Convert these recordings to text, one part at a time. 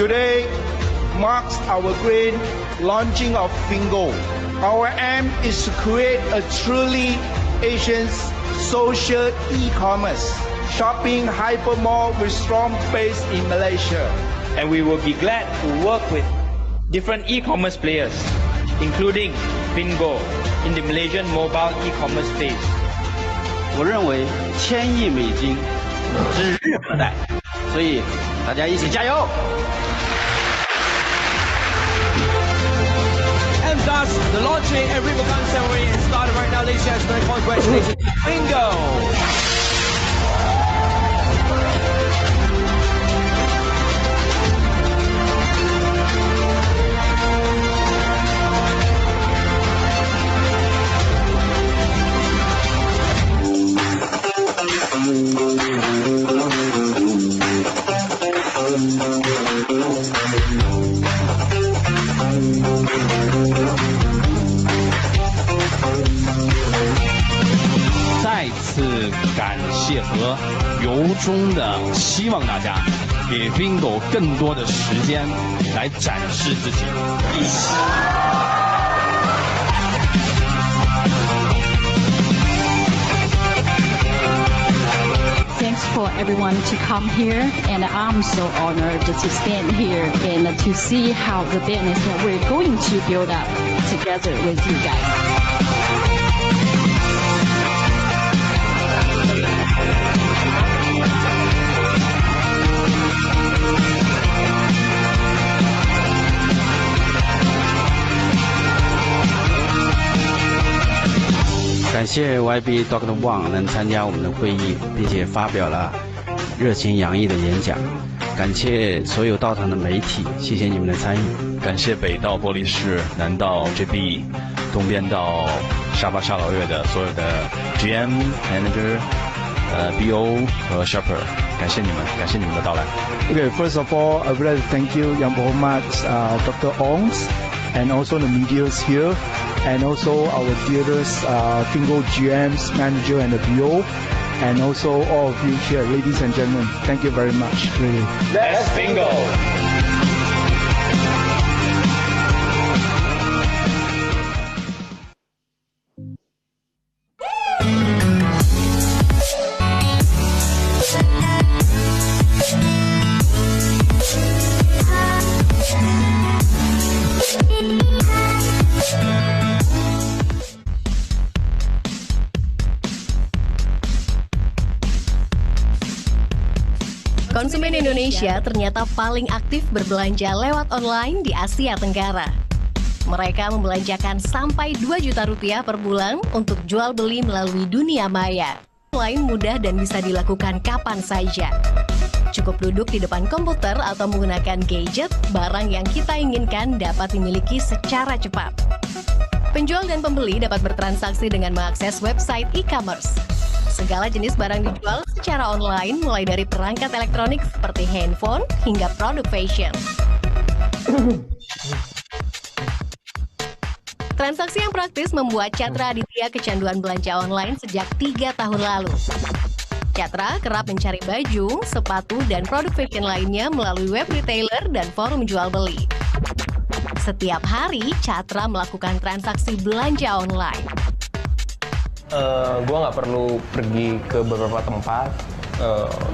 Today marks our great launching of Fingo. Our aim is to create a truly Asian social e-commerce shopping hypermall with strong base in Malaysia. And we will be glad to work with different e-commerce players, including Fingo, in the Malaysian mobile e-commerce space. 我认为1000亿美金指日可待，所以大家一起加油！ And thus, the launching and Riverbank ceremony is started right now, ladies and gentlemen. Congratulations, Bingo!感谢和由衷的希望大家给 Fingo 更多的时间来展示自己。Thanks for everyone to come here, and I'm so honored to stand here and to see how the business that we're going to build up together with you guys. 感谢 YB Dr. Wang 能参加我们的会议，并且发表了热情洋溢的演讲。感谢所有到场的媒体，谢谢你们的参与。感谢北到玻璃市，南到 JB， 东边到沙发沙老越的所有的 GM、Manager、BO 和 Shopper， 感谢你们，感谢你们的到来。Okay, first of all, I would like to thank you, Yang Berhormat, Dr. Ongs, and also the medias here, and also our dearest Fingo GMs, Manager, and the BO, and also all of you here, ladies and gentlemen. Thank you very much. Really. Let's Fingo! Konsumen Indonesia ternyata paling aktif berbelanja lewat online di Asia Tenggara. Mereka membelanjakan sampai 2 juta rupiah per bulan untuk jual beli melalui dunia maya. Online mudah dan bisa dilakukan kapan saja. Cukup duduk di depan komputer atau menggunakan gadget, barang yang kita inginkan dapat dimiliki secara cepat. Penjual dan pembeli dapat bertransaksi dengan mengakses website e-commerce. Segala jenis barang dijual secara online, mulai dari perangkat elektronik seperti handphone hingga produk fashion. Transaksi yang praktis membuat Chandra Aditya kecanduan belanja online sejak 3 tahun lalu. Chandra kerap mencari baju, sepatu, dan produk fashion lainnya melalui web retailer dan forum jual beli. Setiap hari, Chandra melakukan transaksi belanja online. Gue nggak perlu pergi ke beberapa tempat,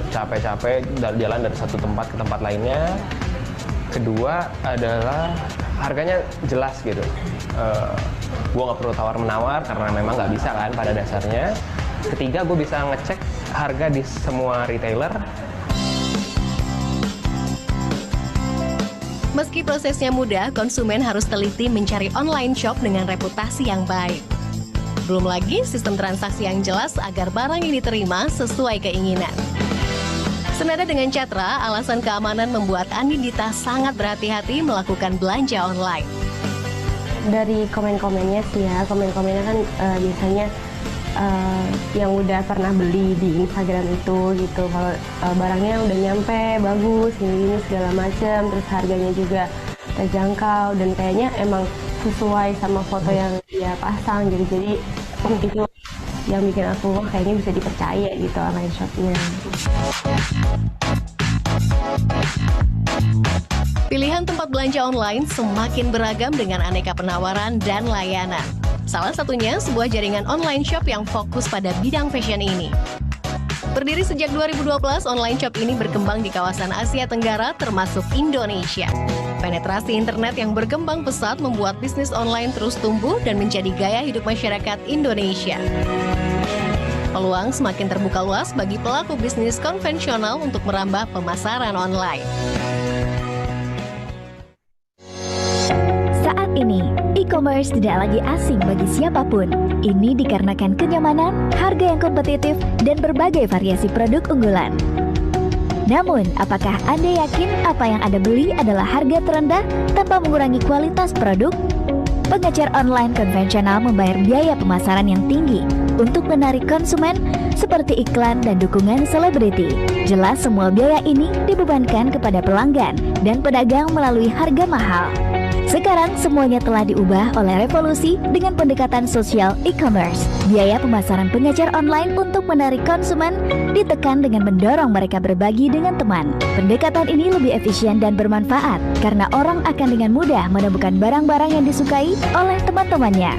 capek-capek jalan dari satu tempat ke tempat lainnya. Kedua adalah harganya jelas gitu. Gue nggak perlu tawar-menawar karena memang nggak bisa kan pada dasarnya. Ketiga, gue bisa ngecek harga di semua retailer. Meski prosesnya mudah, konsumen harus teliti mencari online shop dengan reputasi yang baik. Belum lagi sistem transaksi yang jelas agar barang yang diterima sesuai keinginan. Senada dengan Chandra, alasan keamanan membuat Anindita sangat berhati-hati melakukan belanja online. Dari komen-komennya sih ya, komen-komennya kan biasanya yang udah pernah beli di Instagram itu gitu. Kalau barangnya udah nyampe, bagus, ini segala macam, terus harganya juga terjangkau dan kayaknya emang sesuai sama foto yang dia pasang gitu. Jadi itu yang bikin aku kayaknya bisa dipercaya gitu online shopnya. Pilihan tempat belanja online semakin beragam dengan aneka penawaran dan layanan. Salah satunya sebuah jaringan online shop yang fokus pada bidang fashion ini. Berdiri sejak 2012, online shop ini berkembang di kawasan Asia Tenggara termasuk Indonesia. Penetrasi internet yang berkembang pesat membuat bisnis online terus tumbuh dan menjadi gaya hidup masyarakat Indonesia. Peluang semakin terbuka luas bagi pelaku bisnis konvensional untuk merambah pemasaran online. Saat ini, e-commerce tidak lagi asing bagi siapapun. Ini dikarenakan kenyamanan, harga yang kompetitif, dan berbagai variasi produk unggulan. Namun, apakah Anda yakin apa yang Anda beli adalah harga terendah tanpa mengurangi kualitas produk? Pengecer online konvensional membayar biaya pemasaran yang tinggi untuk menarik konsumen seperti iklan dan dukungan selebriti. Jelas semua biaya ini dibebankan kepada pelanggan dan pedagang melalui harga mahal. Sekarang semuanya telah diubah oleh revolusi dengan pendekatan sosial e-commerce. Biaya pemasaran pengecer online untuk menarik konsumen ditekan dengan mendorong mereka berbagi dengan teman. Pendekatan ini lebih efisien dan bermanfaat karena orang akan dengan mudah menemukan barang-barang yang disukai oleh teman-temannya.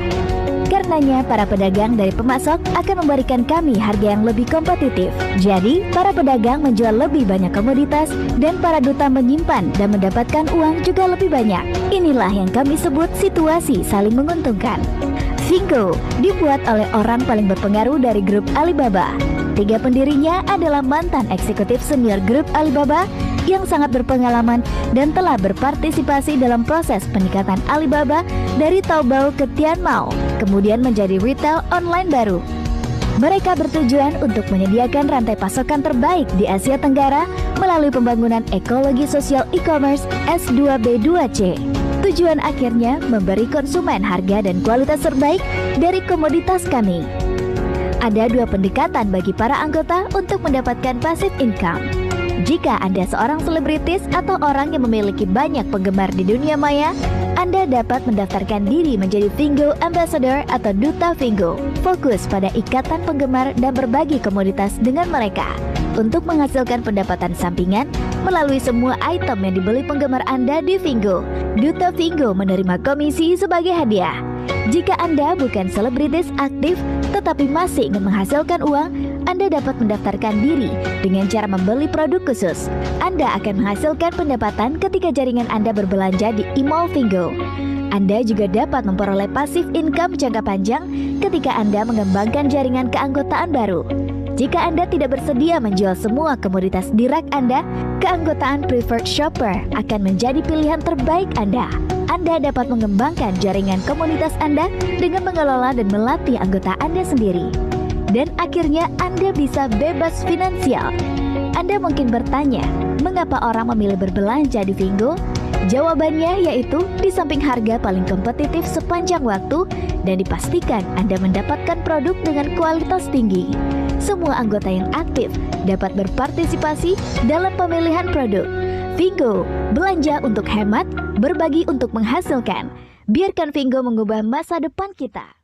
Karenanya, para pedagang dari pemasok akan memberikan kami harga yang lebih kompetitif. Jadi, para pedagang menjual lebih banyak komoditas dan para duta menyimpan dan mendapatkan uang juga lebih banyak. Inilah yang kami sebut situasi saling menguntungkan. Fingo dibuat oleh orang paling berpengaruh dari grup Alibaba. 3 pendirinya adalah mantan eksekutif senior grup Alibaba yang sangat berpengalaman dan telah berpartisipasi dalam proses peningkatan Alibaba dari Taobao ke Tianmao, kemudian menjadi retail online baru. Mereka bertujuan untuk menyediakan rantai pasokan terbaik di Asia Tenggara melalui pembangunan ekologi sosial e-commerce S2B2C. Tujuan akhirnya memberi konsumen harga dan kualitas terbaik dari komoditas kami. Ada 2 pendekatan bagi para anggota untuk mendapatkan passive income. Jika Anda seorang selebritis atau orang yang memiliki banyak penggemar di dunia maya, Anda dapat mendaftarkan diri menjadi Fingo Ambassador atau Duta Fingo. Fokus pada ikatan penggemar dan berbagi komoditas dengan mereka untuk menghasilkan pendapatan sampingan melalui semua item yang dibeli penggemar Anda di Fingo. Duta Fingo menerima komisi sebagai hadiah. Jika Anda bukan selebritis aktif tetapi masih ingin menghasilkan uang, Anda dapat mendaftarkan diri dengan cara membeli produk khusus. Anda akan menghasilkan pendapatan ketika jaringan Anda berbelanja di e-mall Fingo. Anda juga dapat memperoleh passive income jangka panjang ketika Anda mengembangkan jaringan keanggotaan baru. Jika Anda tidak bersedia menjual semua komoditas di rak Anda, keanggotaan Preferred Shopper akan menjadi pilihan terbaik Anda. Anda dapat mengembangkan jaringan komunitas Anda dengan mengelola dan melatih anggota Anda sendiri. Dan akhirnya Anda bisa bebas finansial. Anda mungkin bertanya, mengapa orang memilih berbelanja di Fingo? Jawabannya yaitu di samping harga paling kompetitif sepanjang waktu dan dipastikan Anda mendapatkan produk dengan kualitas tinggi. Semua anggota yang aktif dapat berpartisipasi dalam pemilihan produk. Fingo, belanja untuk hemat, berbagi untuk menghasilkan. Biarkan Fingo mengubah masa depan kita.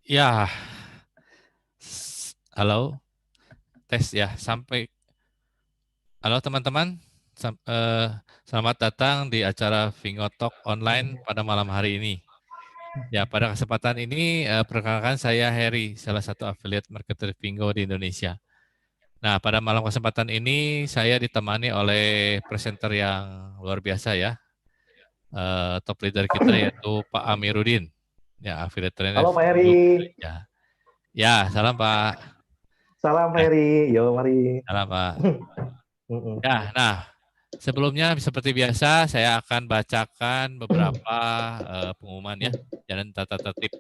Ya, halo, tes ya. Halo teman-teman, selamat datang di acara Vingo Talk online pada malam hari ini. Ya, pada kesempatan ini perkenalkan saya Heri, salah satu affiliate marketer Vingo di Indonesia. Nah, pada malam kesempatan ini saya ditemani oleh presenter yang luar biasa ya, top leader kita yaitu Pak Amiruddin, ya affiliate trainer. Halo Pak Heri. Ya, salam Pak. Salam Pak Heri. Yo, mari. Salam Pak. Ya, nah sebelumnya seperti biasa saya akan bacakan beberapa pengumuman ya dan tata tertib.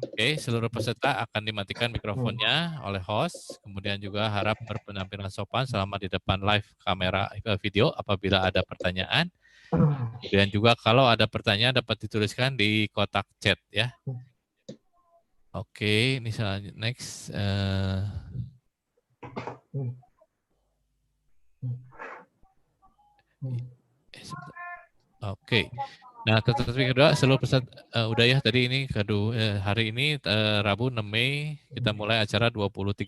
Oke, seluruh peserta akan dimatikan mikrofonnya oleh host. Kemudian juga harap berpenampilan sopan selama di depan live kamera video apabila ada pertanyaan. Kemudian juga kalau ada pertanyaan dapat dituliskan di kotak chat ya. Oke, ini selanjutnya next. Oke. Nah, tetapi kedua seluruh peserta udah ya tadi ini hari ini Rabu 6 Mei kita mulai acara 20.30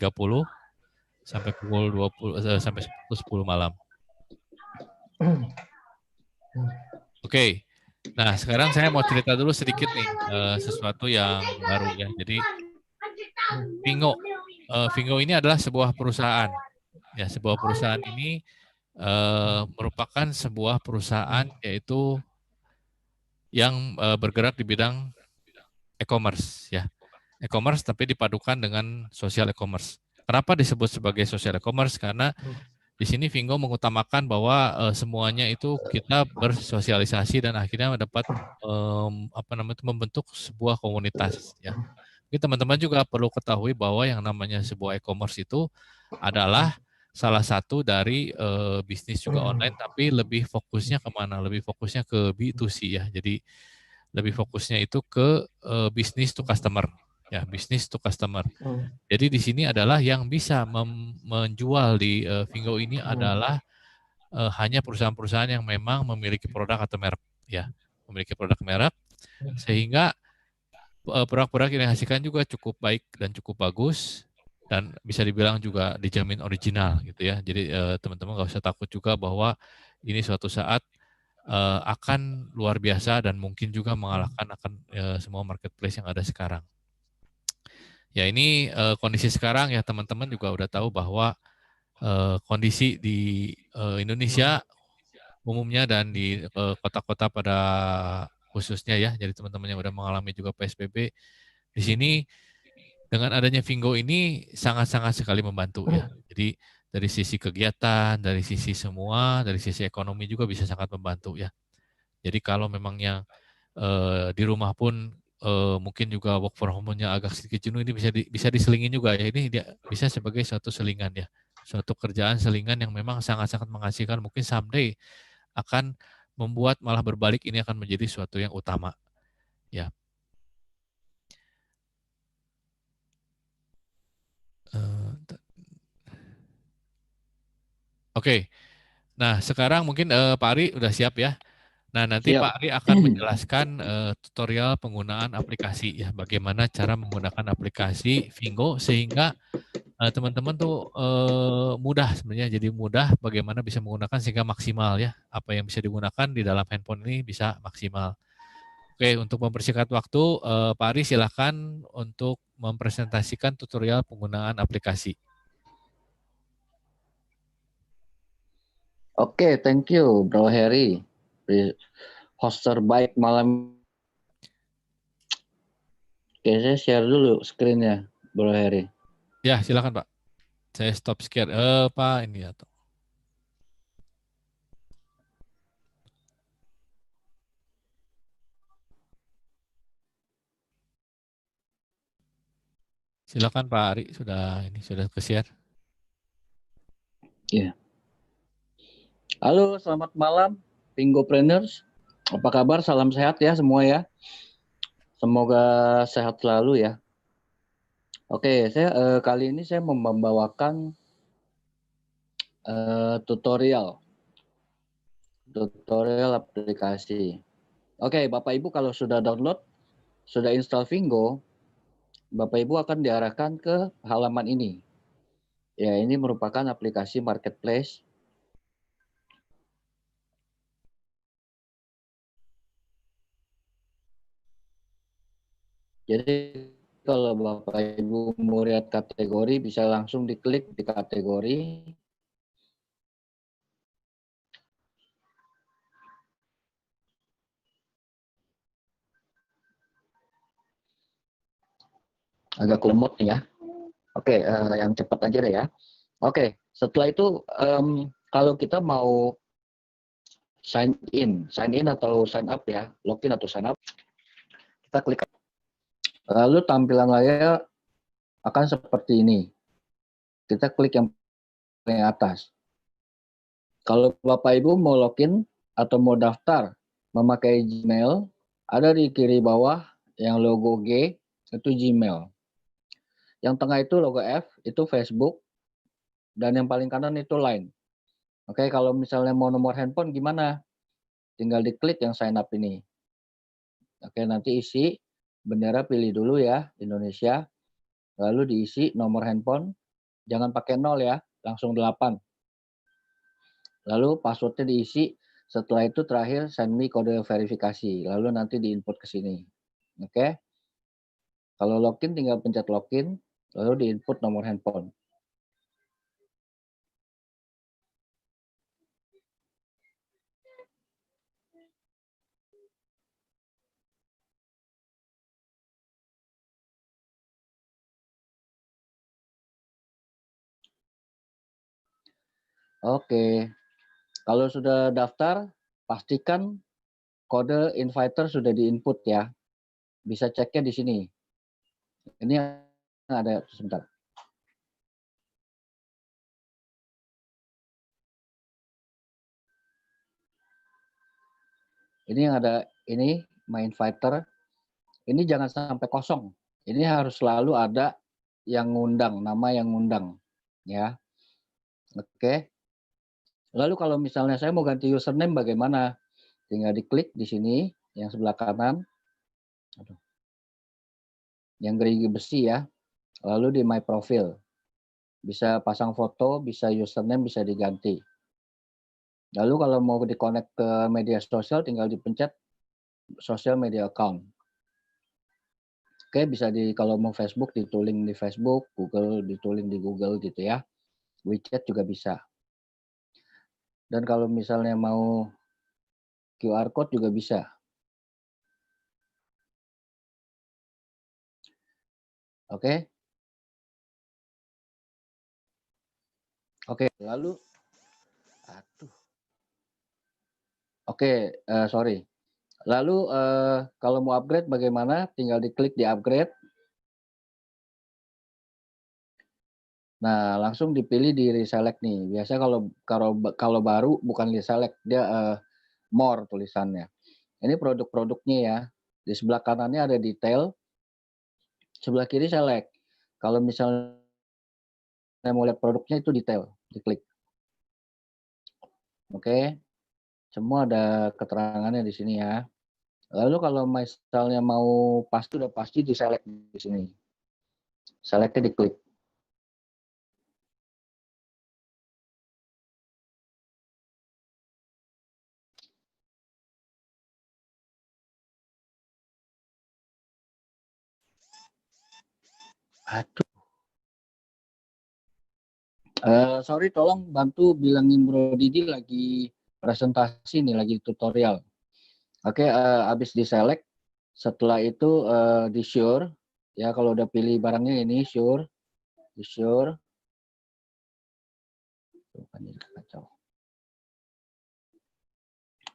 sampai pukul 20 sampai 10 malam. Oke. Nah, sekarang saya mau cerita dulu sedikit nih sesuatu yang baru ya. Jadi Vingo ini adalah sebuah perusahaan. Ya, sebuah perusahaan ini merupakan sebuah perusahaan yaitu yang bergerak di bidang e-commerce ya. E-commerce tapi dipadukan dengan social e-commerce. Kenapa disebut sebagai social e-commerce? Karena di sini Vingo mengutamakan bahwa semuanya itu kita bersosialisasi dan akhirnya dapat membentuk sebuah komunitas ya. Jadi teman-teman juga perlu ketahui bahwa yang namanya sebuah e-commerce itu adalah salah satu dari bisnis juga online, tapi lebih fokusnya kemana? Lebih fokusnya ke B2C ya. Jadi lebih fokusnya itu ke bisnis to customer, ya bisnis to customer. Jadi di sini adalah yang bisa menjual di Vingo ini adalah hanya perusahaan-perusahaan yang memang memiliki produk atau merek, ya memiliki produk merek, sehingga produk-produk yang dihasilkan juga cukup baik dan cukup bagus. Dan bisa dibilang juga dijamin original gitu ya. Jadi teman-teman nggak usah takut juga bahwa ini suatu saat akan luar biasa dan mungkin juga mengalahkan akan semua marketplace yang ada sekarang. Ya ini kondisi sekarang ya teman-teman juga udah tahu bahwa kondisi di Indonesia umumnya dan di kota-kota pada khususnya ya. Jadi teman-teman yang udah mengalami juga PSBB di sini. Dengan adanya Vingo ini sangat-sangat sekali membantu ya. Jadi dari sisi kegiatan, dari sisi semua, dari sisi ekonomi juga bisa sangat membantu ya. Jadi kalau memang yang di rumah pun mungkin juga work from home-nya agak sedikit jenuh, ini bisa diselingin juga ya. Ini dia bisa sebagai suatu selingan ya. Suatu kerjaan selingan yang memang sangat-sangat menghasilkan. Mungkin someday akan membuat malah berbalik ini akan menjadi suatu yang utama ya. Oke, nah sekarang mungkin Pak Ari udah siap ya. Nah nanti Pak Ari akan menjelaskan tutorial penggunaan aplikasi ya, bagaimana cara menggunakan aplikasi Vingo sehingga teman-teman tuh mudah sebenarnya, jadi mudah bagaimana bisa menggunakan sehingga maksimal ya, apa yang bisa digunakan di dalam handphone ini bisa maksimal. Oke, untuk mempersingkat waktu, Pak Ari silakan untuk mempresentasikan tutorial penggunaan aplikasi. Oke, thank you Bro Heri, host terbaik malam. Oke, saya share dulu screen-nya Bro Heri. Ya, silakan Pak. Saya stop share. Pak ini ya. Silakan Pak Ari, sudah ke-share. Iya. Halo, selamat malam Vingopreneurs. Apa kabar? Salam sehat ya semua ya. Semoga sehat selalu ya. Oke, saya kali ini saya membawakan tutorial aplikasi. Oke, Bapak Ibu kalau sudah download, sudah install Vingo, Bapak Ibu akan diarahkan ke halaman ini. Ya, ini merupakan aplikasi marketplace. Jadi kalau Bapak Ibu mau lihat kategori bisa langsung diklik di kategori. Agak lemot nih ya. Oke, yang cepat aja deh ya. Oke, setelah itu kalau kita mau sign in atau sign up ya, login atau sign up, kita klik. Lalu tampilan layar akan seperti ini. Kita klik yang paling atas. Kalau Bapak Ibu mau login atau mau daftar memakai Gmail, ada di kiri bawah yang logo G, itu Gmail. Yang tengah itu logo F, itu Facebook. Dan yang paling kanan itu Line. Oke, kalau misalnya mau nomor handphone gimana? Tinggal diklik yang sign up ini. Oke, nanti isi bendera, pilih dulu ya, Indonesia. Lalu diisi nomor handphone, jangan pakai 0 ya, langsung 8. Lalu passwordnya diisi, setelah itu terakhir send me kode verifikasi, lalu nanti diinput ke sini. Oke. Kalau login tinggal pencet login, lalu diinput nomor handphone. Oke. Kalau sudah daftar, pastikan kode inviter sudah diinput ya. Bisa ceknya di sini. Ini ada sebentar. Ini yang ada ini my inviter. Ini jangan sampai kosong. Ini harus selalu ada yang ngundang, nama yang ngundang ya. Oke. Lalu kalau misalnya saya mau ganti username bagaimana? Tinggal diklik di sini yang sebelah kanan. Aduh. Yang gerigi besi ya. Lalu di my profile. Bisa pasang foto, bisa username, bisa diganti. Lalu kalau mau di-connect ke media sosial tinggal dipencet social media account. Oke, bisa kalau mau Facebook dituling di Facebook, Google dituling di Google gitu ya. WeChat juga bisa. Dan kalau misalnya mau QR code juga bisa. Oke. Oke, lalu sorry. Lalu kalau mau upgrade bagaimana? Tinggal diklik di upgrade. Nah, langsung dipilih di reselect nih. Biasanya kalau baru bukan reselect, dia more tulisannya. Ini produk-produknya ya. Di sebelah kanannya ada detail, sebelah kiri select. Kalau misalnya mau lihat produknya itu detail, diklik. Oke. Semua ada keterangannya di sini ya. Lalu kalau misalnya mau pasti udah pasti di select di sini. Selectnya diklik. Aduh. Sorry, tolong bantu bilangin Bro Didi lagi presentasi nih, lagi tutorial. Oke, habis di select, setelah itu di sure, ya kalau udah pilih barangnya ini sure, di sure.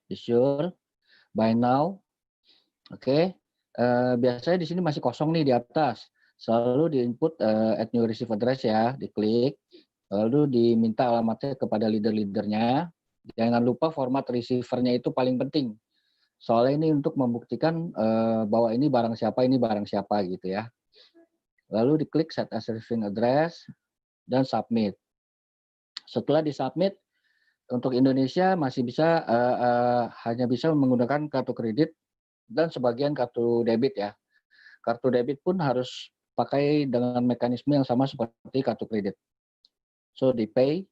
Di sure, buy now. Oke, biasanya di sini masih kosong nih di atas. Selalu di input add new receive address ya, diklik. Lalu diminta alamatnya kepada leader-leadernya. Jangan lupa format receivernya itu paling penting. Soalnya ini untuk membuktikan bahwa ini barang siapa gitu ya. Lalu diklik set as receiving address dan submit. Setelah disubmit, untuk Indonesia masih bisa hanya bisa menggunakan kartu kredit dan sebagian kartu debit ya. Kartu debit pun harus pakai dengan mekanisme yang sama seperti kartu kredit. So di pay,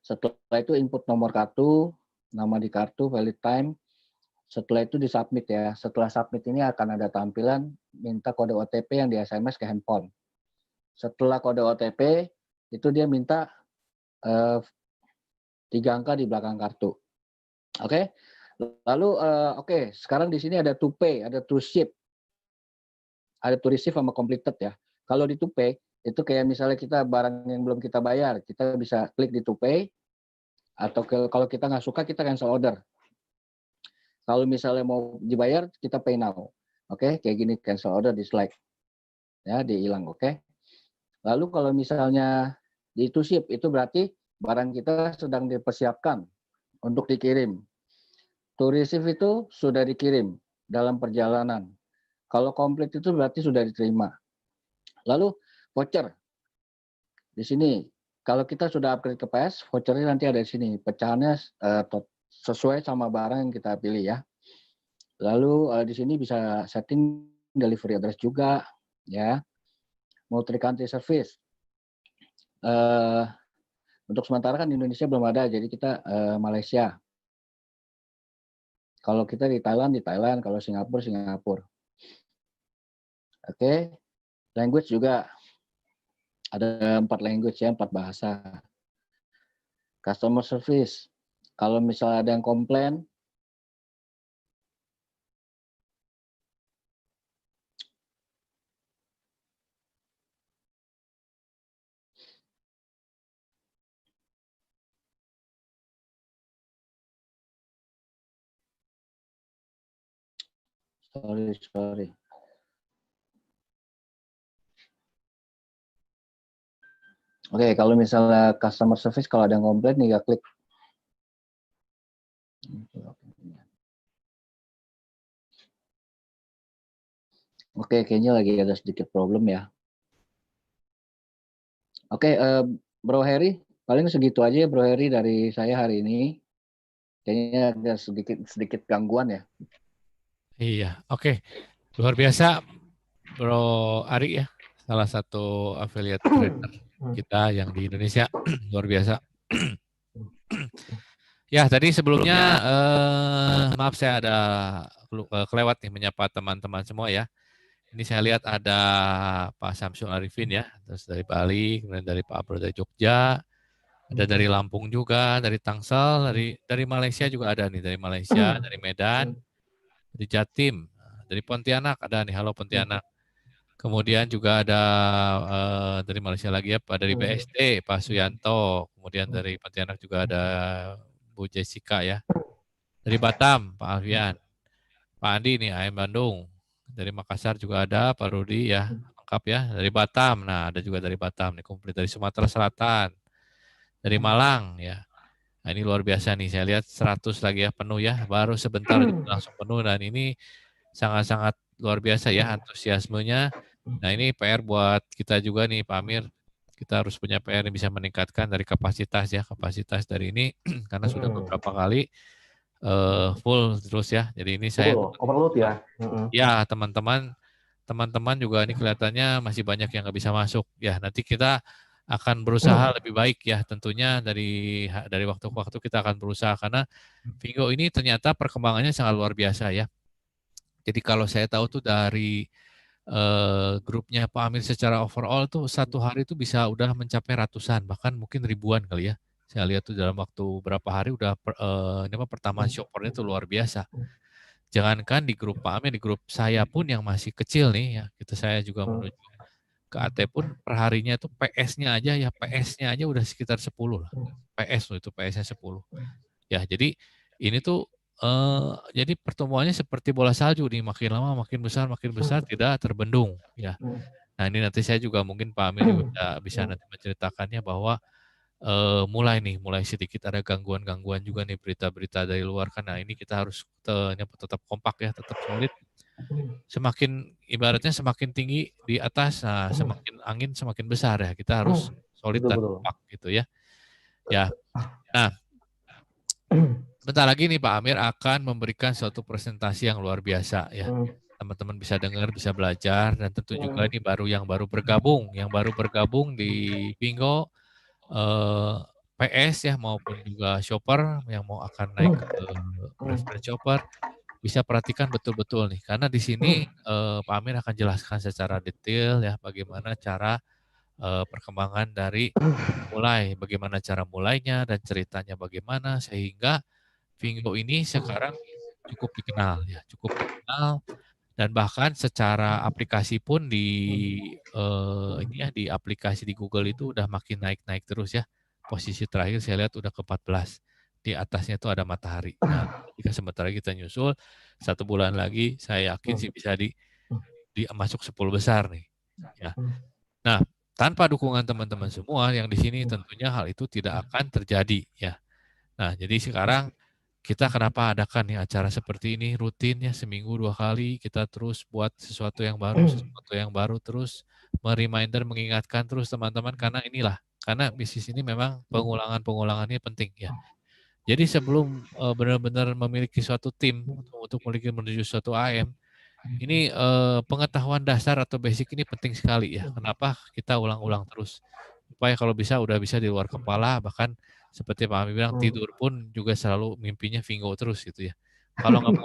setelah itu input nomor kartu, nama di kartu, valid time. Setelah itu di submit ya. Setelah submit ini akan ada tampilan minta kode OTP yang di SMS ke handphone. Setelah kode OTP itu dia minta 3 angka di belakang kartu. Oke. Lalu oke, sekarang di sini ada to pay, ada to ship, ada to receive sama completed ya. Kalau di to pay itu kayak misalnya kita barang yang belum kita bayar, kita bisa klik di to pay, atau kalau kita nggak suka kita cancel order. Kalau misalnya mau dibayar kita pay now. Oke, kayak gini cancel order dislike. Ya, dihilang, oke. Lalu kalau misalnya di to ship itu berarti barang kita sedang dipersiapkan untuk dikirim. To receive itu sudah dikirim dalam perjalanan. Kalau komplit itu berarti sudah diterima. Lalu voucher. Di sini kalau kita sudah upgrade ke PS, vouchernya nanti ada di sini. Pecahannya sesuai sama barang yang kita pilih ya. Lalu di sini bisa setting delivery address juga ya. Multi country service. Untuk sementara kan di Indonesia belum ada, jadi kita Malaysia. Kalau kita di Thailand, kalau Singapura. Oke. Language juga ada 4 language ya, 4 bahasa. Customer service. Kalau misalnya ada yang komplain, sorry. Oke, kalau misalnya customer service, kalau ada yang komplain, nih klik. Oke, kayaknya lagi ada sedikit problem ya. Oke, Bro Heri, paling segitu aja ya Bro Heri dari saya hari ini. Kayaknya ada sedikit gangguan ya. Iya, oke. Luar biasa Bro Ari ya, salah satu affiliate trader kita yang di Indonesia. Luar biasa. Ya, tadi sebelumnya maaf saya ada kelewat nih menyapa teman-teman semua ya. Ini saya lihat ada Pak Samsul Arifin ya, terus dari Bali, kemudian dari Pak Abro dari Jogja, ada dari Lampung juga, dari Tangsel, dari Malaysia juga ada nih, dari Malaysia, dari Medan, dari Jatim, dari Pontianak ada nih, halo Pontianak. Kemudian juga ada dari Malaysia lagi ya, Pak dari BSD, Pak Suyanto, kemudian dari Pontianak juga ada Bu Jessica ya, dari Batam, Pak Alfian, Pak Andi nih, AM Bandung. Dari Makassar juga ada Pak Rudi ya, lengkap ya. Dari Batam, nah ada juga dari Batam nih, komplit. Dari Sumatera Selatan, dari Malang ya. Nah ini luar biasa nih, saya lihat 100 lagi ya, penuh ya. Baru sebentar langsung penuh dan ini sangat-sangat luar biasa ya antusiasmenya. Nah ini PR buat kita juga nih Pak Amir. Kita harus punya PR yang bisa meningkatkan dari kapasitas ya, kapasitas dari ini karena sudah beberapa kali full terus ya. Jadi ini saya overload ya. Ya teman-teman juga ini kelihatannya masih banyak yang nggak bisa masuk. Ya nanti kita akan berusaha lebih baik ya tentunya dari waktu ke waktu kita akan berusaha karena Vingo ini ternyata perkembangannya sangat luar biasa ya. Jadi kalau saya tahu tuh dari grupnya Pak Amir secara overall tuh satu hari itu bisa udah mencapai ratusan bahkan mungkin ribuan kali ya. Saya lihat tuh dalam waktu berapa hari udah pertama shoppernya tuh luar biasa. Jangankan di grup Pak Amir, di grup saya pun yang masih kecil nih ya, saya juga menuju ke AT pun perharinya itu PS-nya aja udah sekitar 10 lah. PS loh itu PS-nya 10. Ya, jadi ini tuh jadi pertemuannya seperti bola salju nih, makin lama makin besar tidak terbendung ya. Nah, ini nanti saya juga mungkin Pak Amir juga bisa nanti menceritakannya bahwa mulai sedikit ada gangguan-gangguan juga nih berita-berita dari luar karena ini kita harus tetap kompak ya, tetap solid. Semakin ibaratnya semakin tinggi di atas, nah semakin angin semakin besar ya. Kita harus solid dan kompak gitu ya. Ya. Nah, bentar lagi nih Pak Amir akan memberikan suatu presentasi yang luar biasa ya. teman-teman bisa dengar, bisa belajar, dan tentu juga ini yang baru bergabung di Pingo, PS ya maupun juga shopper yang mau akan naik ke preference shopper, bisa perhatikan betul-betul nih, karena di sini Pak Amir akan jelaskan secara detail ya bagaimana cara perkembangan dari bagaimana cara mulainya dan ceritanya bagaimana sehingga Vingo ini sekarang cukup dikenal dan bahkan secara aplikasi pun di aplikasi di Google itu udah makin naik-naik terus ya. Posisi terakhir saya lihat udah ke 14. Di atasnya itu ada matahari. Nah, jika sementara kita nyusul 1 bulan lagi saya yakin sih bisa di masuk 10 besar nih. Ya. Nah, tanpa dukungan teman-teman semua yang di sini tentunya hal itu tidak akan terjadi ya. Nah, jadi sekarang kita kenapa adakan nih acara seperti ini rutin ya seminggu 2 kali kita terus buat sesuatu yang baru terus mengingatkan terus teman-teman karena bisnis ini memang pengulangannya penting ya. Jadi sebelum benar-benar memiliki suatu tim untuk menuju suatu AM, ini pengetahuan dasar atau basic ini penting sekali ya. Kenapa kita ulang-ulang terus? Supaya kalau udah bisa di luar kepala, bahkan seperti Pak Ami bilang tidur pun juga selalu mimpinya Vingo terus gitu ya. Kalau nggak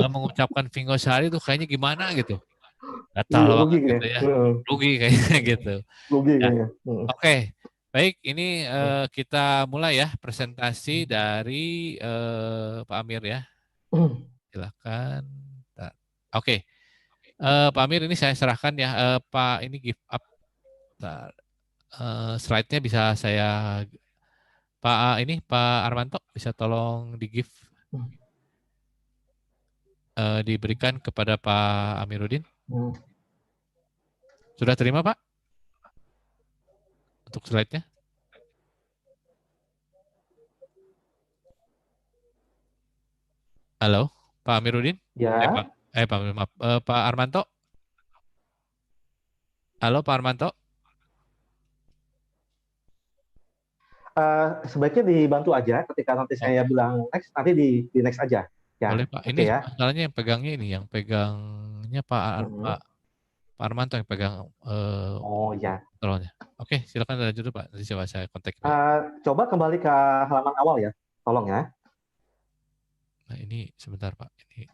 mengucapkan Vingo sehari tuh kayaknya gimana gitu. Gatal banget gitu ya. Rugi kayaknya gitu. Rugi Ya. kayaknya. Oke. Baik, ini kita mulai ya presentasi dari Pak Amir ya. Silakan. Oke. Pak Amir ini saya serahkan ya. Pak ini give up. Slide-nya bisa saya Pak Armanto bisa tolong di give diberikan kepada Pak Amiruddin. Sudah terima Pak? Untuk slide-nya? Halo, Pak Amiruddin? Ya. Pak Armanto? Halo Pak Armanto? Sebaiknya dibantu aja ketika nanti saya bilang next, nanti di next aja. Ya. Boleh Pak. Ini masalahnya yang pegangnya Pak Armanto yang pegang ya. kontrolnya. Oke, silakan lanjut dulu Pak. Nanti coba saya kontak. Coba kembali ke halaman awal ya, tolong ya. Nah ini sebentar Pak. Ini.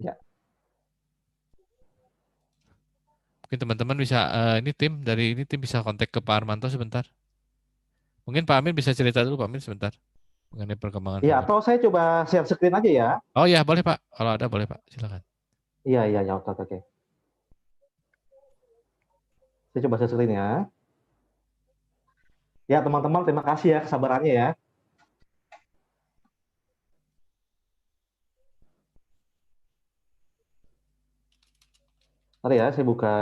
Ya. Mungkin teman-teman bisa tim bisa kontak ke Pak Armanto sebentar. Mungkin Pak Amir bisa cerita dulu Pak Amir sebentar mengenai perkembangan. Iya, atau saya coba share screen aja ya. Oh ya, boleh Pak. Kalau ada boleh Pak, silakan. Iya, oke. Saya coba share screen ya. Ya, teman-teman terima kasih ya kesabarannya ya. Ntar ya, saya buka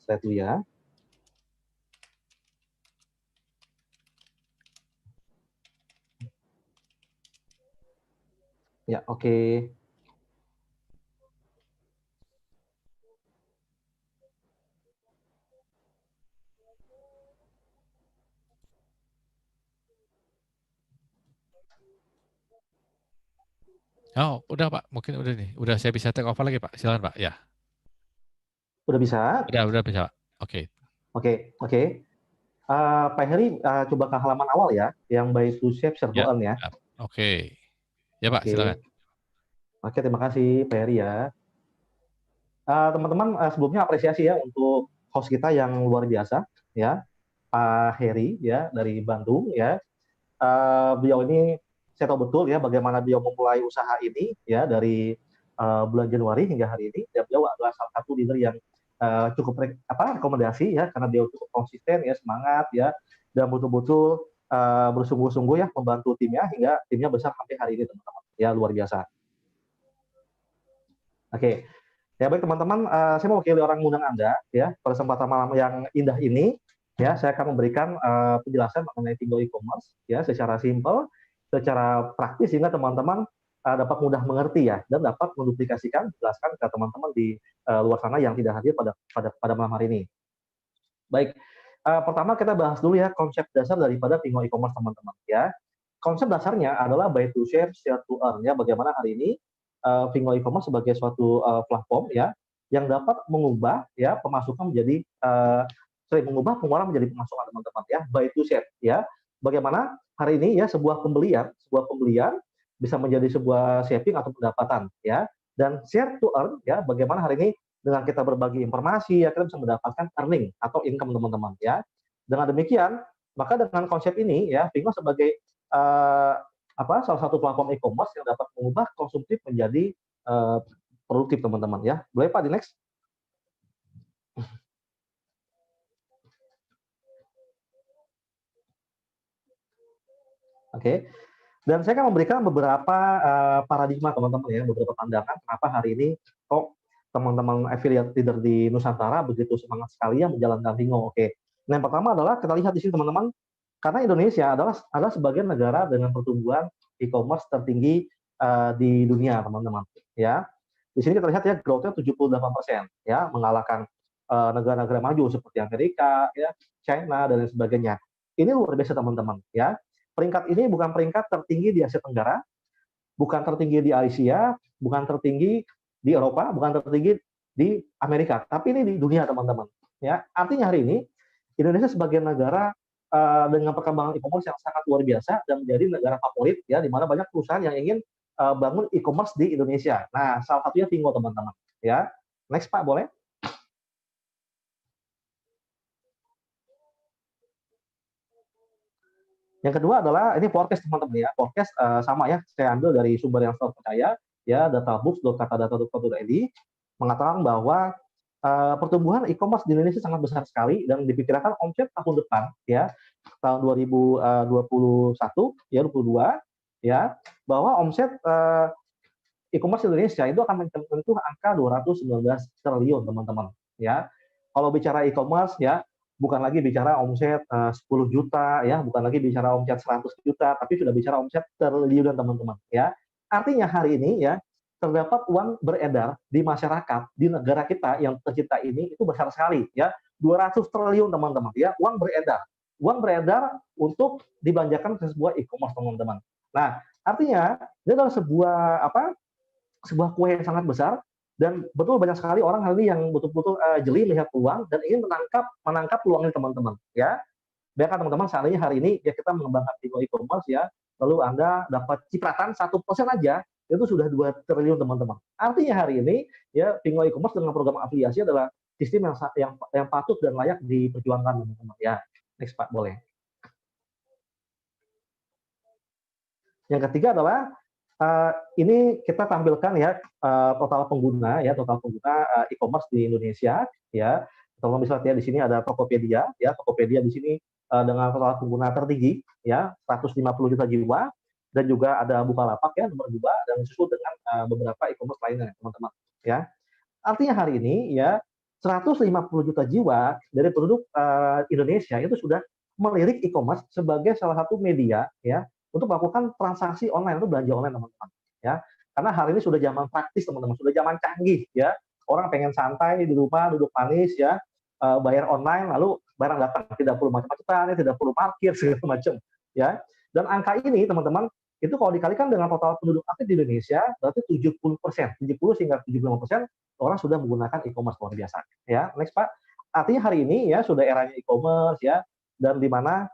slide dulu ya. Ya, oke. Oh, udah Pak. Mungkin udah nih. Udah saya bisa take over lagi Pak. Silakan Pak. Ya. Udah bisa? Udah bisa Pak. Oke. Oke. Pak Heri, coba ke halaman awal ya, yang by to shape servo ya. Oke. Ya Pak, silakan. Oke, terima kasih Pak Heri ya. Teman-teman, sebelumnya apresiasi ya untuk host kita yang luar biasa ya, Pak Heri ya dari Bandung ya. Beliau ini saya tahu betul ya bagaimana beliau memulai usaha ini ya dari bulan Januari hingga hari ini. Dan beliau adalah salah satu leader yang cukup rekomendasi ya karena dia cukup konsisten ya, semangat ya, dan betul-betul bersungguh-sungguh ya membantu timnya hingga timnya besar sampai hari ini teman-teman ya, luar biasa. Oke. Ya baik teman-teman, saya mewakili orang mengundang Anda ya pada kesempatan malam yang indah ini ya, saya akan memberikan penjelasan mengenai Pingo e-commerce ya secara simpel, secara praktis sehingga teman-teman dapat mudah mengerti ya dan dapat menduplikasikan, jelaskan ke teman-teman di luar sana yang tidak hadir pada malam hari ini. Baik, pertama kita bahas dulu ya konsep dasar daripada Pingo e-commerce teman-teman ya. Konsep dasarnya adalah buy to share, share to earn ya. Bagaimana hari ini Fingo e-commerce sebagai suatu platform ya yang dapat mengubah ya pemasukan menjadi mengubah pengeluaran menjadi pemasukan teman-teman ya, buy to save ya. Bagaimana hari ini ya sebuah pembelian bisa menjadi sebuah saving atau pendapatan ya. Dan share to earn ya, bagaimana hari ini dengan kita berbagi informasi ya kita bisa mendapatkan earning atau income teman-teman ya. Dengan demikian, maka dengan konsep ini ya Fingo sebagai salah satu platform e-commerce yang dapat mengubah konsumtif menjadi produktif teman-teman ya. Boleh Pak di next? Oke. Dan saya akan memberikan beberapa paradigma teman-teman ya, beberapa pandangan kenapa hari ini kok teman-teman affiliate leader di Nusantara begitu semangat sekali ya menjalankan Fingo. Oke. Nah, yang pertama adalah kita lihat di sini teman-teman, karena Indonesia adalah sebagian negara dengan pertumbuhan e-commerce tertinggi di dunia teman-teman ya. Di sini kita lihat ya growth-nya 78% ya, mengalahkan negara-negara maju seperti Amerika ya, China dan lain sebagainya. Ini luar biasa teman-teman ya. Peringkat ini bukan peringkat tertinggi di Asia Tenggara, bukan tertinggi di Asia, bukan tertinggi di Eropa, bukan tertinggi di Amerika, tapi ini di dunia teman-teman. Ya, artinya hari ini Indonesia sebagai negara dengan perkembangan e-commerce yang sangat luar biasa dan menjadi negara favorit ya, di mana banyak perusahaan yang ingin bangun e-commerce di Indonesia. Nah, salah satunya Fingo teman-teman. Ya, next Pak boleh? Yang kedua adalah ini forecast teman-teman ya. Forecast sama ya, saya ambil dari sumber yang terpercaya ya, databooks.katadata.co.id mengatakan bahwa pertumbuhan e-commerce di Indonesia sangat besar sekali dan diperkirakan omset tahun depan ya, tahun 2021 ya 22 ya, bahwa omset e-commerce Indonesia itu akan menyentuh angka 219 triliun teman-teman ya. Kalau bicara e-commerce ya, bukan lagi bicara omset 10 juta ya, bukan lagi bicara omset 100 juta, tapi sudah bicara omset triliunan teman-teman ya. Artinya hari ini ya terdapat uang beredar di masyarakat di negara kita yang tercipta ini itu besar sekali ya, 200 triliun teman-teman ya, uang beredar untuk dibelanjakan ke sebuah e-commerce teman-teman. Nah, artinya ini adalah sebuah kue yang sangat besar. Dan betul banyak sekali orang hari ini yang betul-betul jeli melihat peluang dan ingin menangkap peluang ini teman-teman ya. Bayangkan teman-teman saat ini hari ini ya kita mengembangkan Fingo e-commerce ya, lalu Anda dapat cipratan 1% aja itu sudah 2 triliun teman-teman. Artinya hari ini ya Fingo e-commerce dengan program afiliasi adalah sistem yang patut dan layak diperjuangkan teman-teman ya. Next Pak boleh. Yang ketiga adalah ini kita tampilkan ya total pengguna e-commerce di Indonesia ya. Kalau misalnya di sini ada Tokopedia ya, Tokopedia di sini dengan total pengguna tertinggi ya 150 juta jiwa, dan juga ada Bukalapak ya nomor 2 dan disusul dengan beberapa e-commerce lainnya teman-teman ya. Artinya hari ini ya 150 juta jiwa dari penduduk Indonesia itu sudah melirik e-commerce sebagai salah satu media ya untuk melakukan transaksi online atau belanja online teman-teman ya. Karena hari ini sudah zaman praktis teman-teman, sudah zaman canggih ya. Orang pengen santai di rumah, duduk manis ya, bayar online lalu barang datang, tidak perlu macam-macam, tidak perlu parkir segala macam ya. Dan angka ini teman-teman itu kalau dikalikan dengan total penduduk aktif di Indonesia berarti 70% hingga 75% orang sudah menggunakan e-commerce luar biasa ya. Next Pak. Artinya hari ini ya sudah eranya e-commerce ya, dan di mana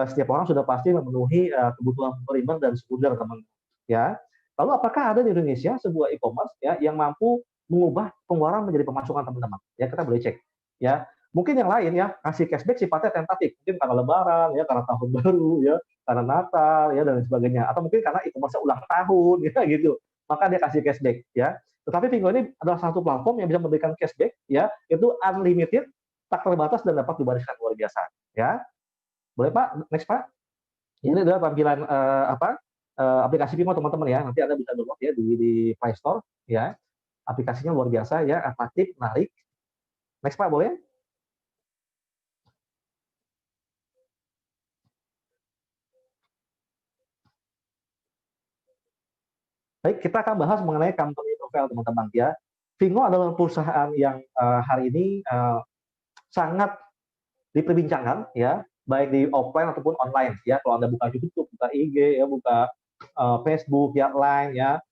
setiap orang sudah pasti memenuhi kebutuhan primer dan sekunder teman-teman ya. Lalu apakah ada di Indonesia sebuah e-commerce ya yang mampu mengubah pengeluaran menjadi pemasukan teman-teman ya? Kita boleh cek ya. Mungkin yang lain ya kasih cashback sifatnya tentatif, mungkin karena lebaran ya, karena tahun baru ya, karena Natal ya dan sebagainya, atau mungkin karena e-commerce ulang tahun ya gitu, maka dia kasih cashback ya. Tetapi Fingo ini adalah satu platform yang bisa memberikan cashback ya, itu unlimited, tak terbatas dan dapat dibariskan luar biasa ya. Boleh Pak, next Pak. Ini adalah tampilan aplikasi Fingo teman-teman ya. Nanti Anda bisa download ya di Play Store ya. Aplikasinya luar biasa ya, atraktif, menarik. Next Pak, boleh? Baik, kita akan bahas mengenai company profile teman-teman ya. Fingo adalah perusahaan yang hari ini sangat diperbincangkan ya, baik di offline ataupun online ya. Kalau Anda buka YouTube, buka IG ya, buka Facebook ya, Line ya,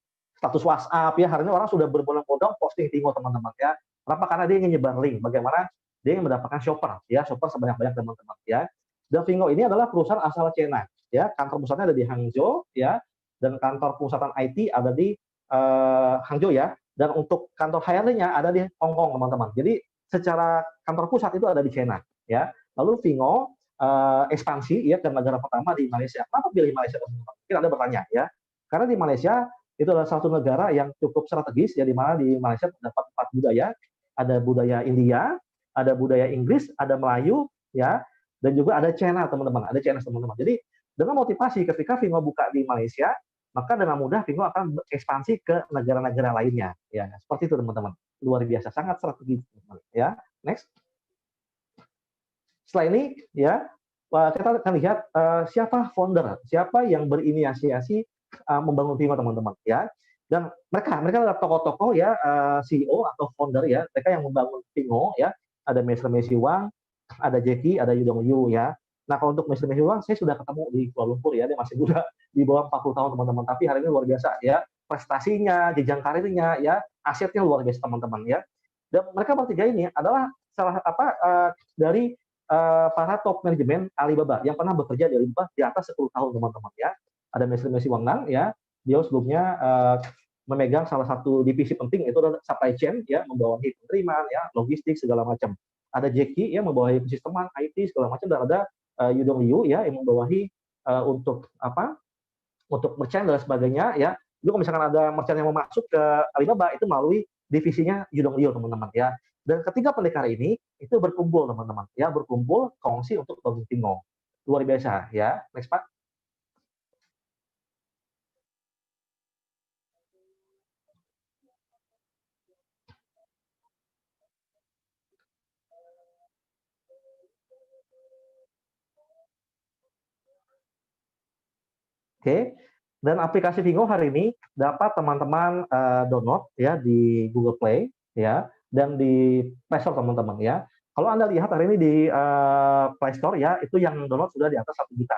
status WhatsApp ya, hari ini orang sudah berbondong-bondong posting Vingo teman-teman ya. Kenapa? Karena dia ingin nyebar link bagaimana dia ingin mendapatkan shopper ya, shopper sebanyak-banyak teman-teman ya. Dan Vingo ini adalah perusahaan asal China ya, kantor pusatnya ada di Hangzhou ya, dan kantor pusatan IT ada di Hangzhou ya, dan untuk kantor HRD-nya ada di Hong Kong teman-teman. Jadi secara kantor pusat itu ada di China ya. Lalu Vingo ekspansi ya ke negara pertama di Malaysia. Kenapa pilih Malaysia teman-teman? Mungkin Anda bertanya ya. Karena di Malaysia itu adalah satu negara yang cukup strategis ya, di mana di Malaysia terdapat 4 budaya. Ada budaya India, ada budaya Inggris, ada Melayu ya, dan juga ada China teman-teman. Ada China teman-teman. Jadi dengan motivasi ketika Vingo buka di Malaysia, maka dengan mudah Vingo akan berekspansi ke negara-negara lainnya ya. Seperti itu teman-teman. Luar biasa, sangat strategis teman-teman ya. Next. Setelah ini ya, kita akan lihat siapa founder, siapa yang berinisiasi membangun Vingo teman-teman ya. Dan mereka adalah tokoh-tokoh ya, CEO atau founder ya, mereka yang membangun Vingo ya. Ada Mr. Messi Wang, ada Jackie, ada Yu Dong Yu ya. Nah, kalau untuk Mr. Messi Wang, saya sudah ketemu di Kuala Lumpur ya, dia masih muda, di bawah 40 tahun teman-teman. Tapi hari ini luar biasa ya, prestasinya, jenjang karirnya ya, asetnya luar biasa teman-teman ya. Dan mereka bertiga ini adalah salah dari para top manajemen Alibaba yang pernah bekerja di Alibaba di atas 10 tahun teman-teman ya. Ada Mr. Messi Wang Nang ya, dia sebelumnya memegang salah satu divisi penting, itu adalah supply chain ya, membawahi penerimaan ya, logistik segala macam. Ada Jackie ya, membawahi sisteman IT segala macam, dan ada Yu Dong Yu ya, yang membawahi untuk merchant dan sebagainya ya. Juga misalkan ada merchant yang mau masuk ke Alibaba, itu melalui divisinya Yu Dong Yu teman-teman ya. Dan ketiga pendekar ini itu berkumpul teman-teman ya, berkumpul kongsi untuk bangun Vingo. Luar biasa ya. Next Pak. Oke. Dan aplikasi Vingo hari ini dapat teman-teman download ya di Google Play ya, dan di Play Store teman-teman ya. Kalau Anda lihat hari ini di Play Store ya, itu yang download sudah di atas 1 juta.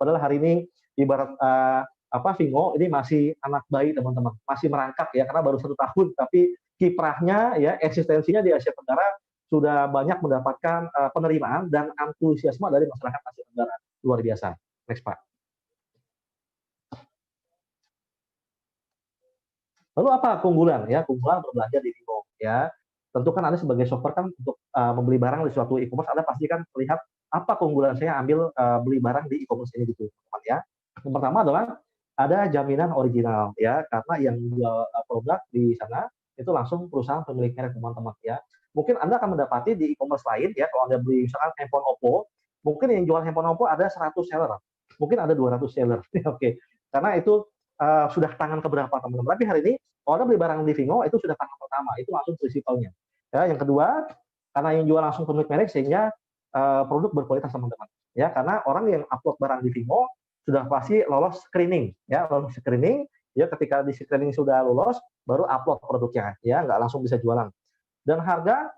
Padahal hari ini ibarat Vingo ini masih anak bayi teman-teman, masih merangkak ya, karena baru 1 tahun, tapi kiprahnya ya, eksistensinya di Asia Tenggara sudah banyak mendapatkan penerimaan dan antusiasme dari masyarakat Asia Tenggara. Luar biasa. Next Pak. Lalu apa keunggulan ya? Keunggulan berbelanja di Vingo ya. Tentu kan Anda sebagai shopper kan untuk membeli barang di suatu e-commerce, Anda pasti kan melihat apa keunggulan saya ambil beli barang di e-commerce ini gitu teman ya. Yang pertama adalah ada jaminan original ya, karena yang jual produk di sana itu langsung perusahaan pemilik merek teman-teman ya. Mungkin Anda akan mendapati di e-commerce lain ya, kalau Anda beli misalkan handphone Oppo, mungkin yang jual handphone Oppo ada 100 seller, mungkin ada 200 seller. Oke. Karena itu sudah tangan keberapa teman-teman. Tapi hari ini kalau Anda beli barang di Vingo itu sudah tangan pertama, itu langsung prinsipalnya. Ya, yang kedua, karena yang jual langsung pemilik merek sehingga produk berkualitas teman-teman. Ya, karena orang yang upload barang di Vingo sudah pasti lolos screening, ya, lolos screening. Ya, ketika di screening sudah lolos, baru upload produknya, ya, nggak langsung bisa jualan. Dan harga